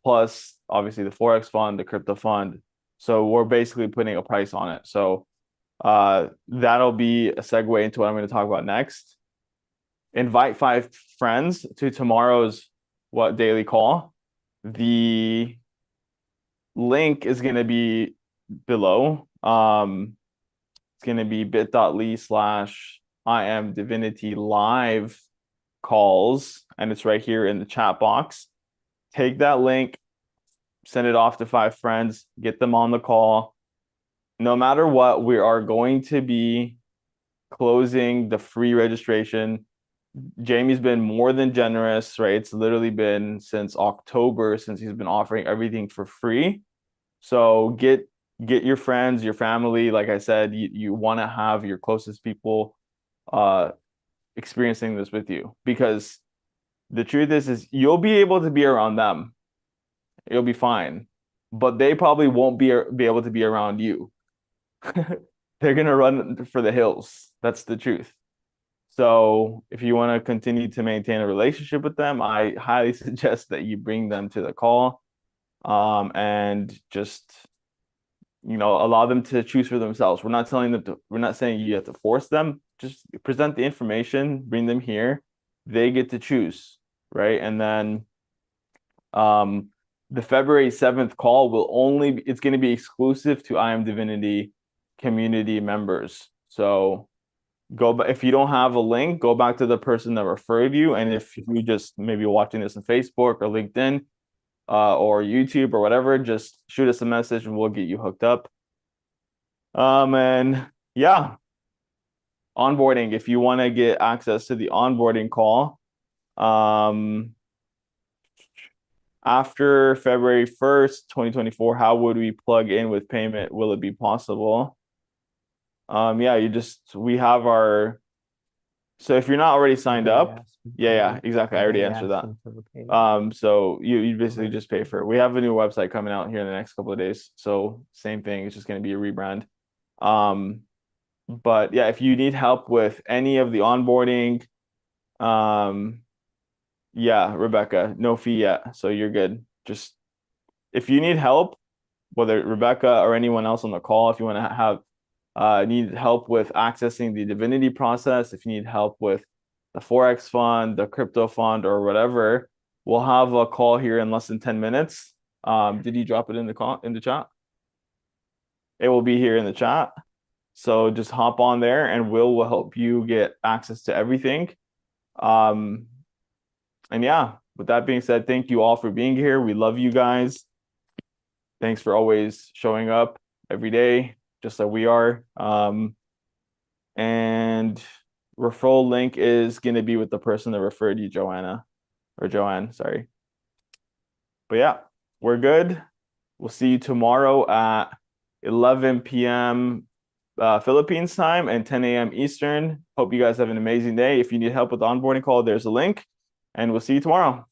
plus obviously the Forex fund, the crypto fund. So we're basically putting a price on it. So that'll be a segue into what I'm going to talk about next. Invite 5 friends to tomorrow's daily call. The link is going to be below. It's going to be bit.ly/IAMDIVINITY live calls, and it's right here in the chat box. Take that link, send it off to 5 friends, get them on the call. No matter what, we are going to be closing the free registration. Jamie's been more than generous, right? It's literally been since October since he's been offering everything for free. So get your friends, your family. Like I said, you want to have your closest people experiencing this with you, because the truth is you'll be able to be around them. You'll be fine, but they probably won't be able to be around you. They're going to run for the hills. That's the truth. So if you want to continue to maintain a relationship with them, I highly suggest that you bring them to the call, and just, allow them to choose for themselves. We're not saying you have to force them. Just present the information, bring them here. They get to choose, right? And then the February 7th call it's going to be exclusive to IAMDIVINITY community members. So if you don't have a link, go back to the person that referred you. And if you just maybe watching this on Facebook or LinkedIn or YouTube or whatever, just shoot us a message and we'll get you hooked up. And yeah, onboarding. If you want to get access to the onboarding call, after February 1st, 2024, how would we plug in with payment? Will it be possible? Yeah, we have our, so if you're not already signed up, yeah, exactly. I already answered that. So you basically just pay for it. We have a new website coming out here in the next couple of days. So same thing, it's just going to be a rebrand. But yeah, if you need help with any of the onboarding, yeah, Rebecca, no fee yet. So you're good. Just if you need help, whether Rebecca or anyone else on the call, if you want to need help with accessing the Divinity process, if you need help with the Forex fund, the crypto fund, or whatever, we'll have a call here in less than 10 minutes. Did you drop it in the chat? It will be here in the chat. So just hop on there and will help you get access to everything. And yeah, with that being said, thank you all for being here. We love you guys. Thanks for always showing up every day, just like we are. And referral link is going to be with the person that referred you, Joanne, sorry. But yeah, we're good. We'll see you tomorrow at 11 p.m. Philippines time and 10 a.m. Eastern. Hope you guys have an amazing day. If you need help with the onboarding call, there's a link, and we'll see you tomorrow.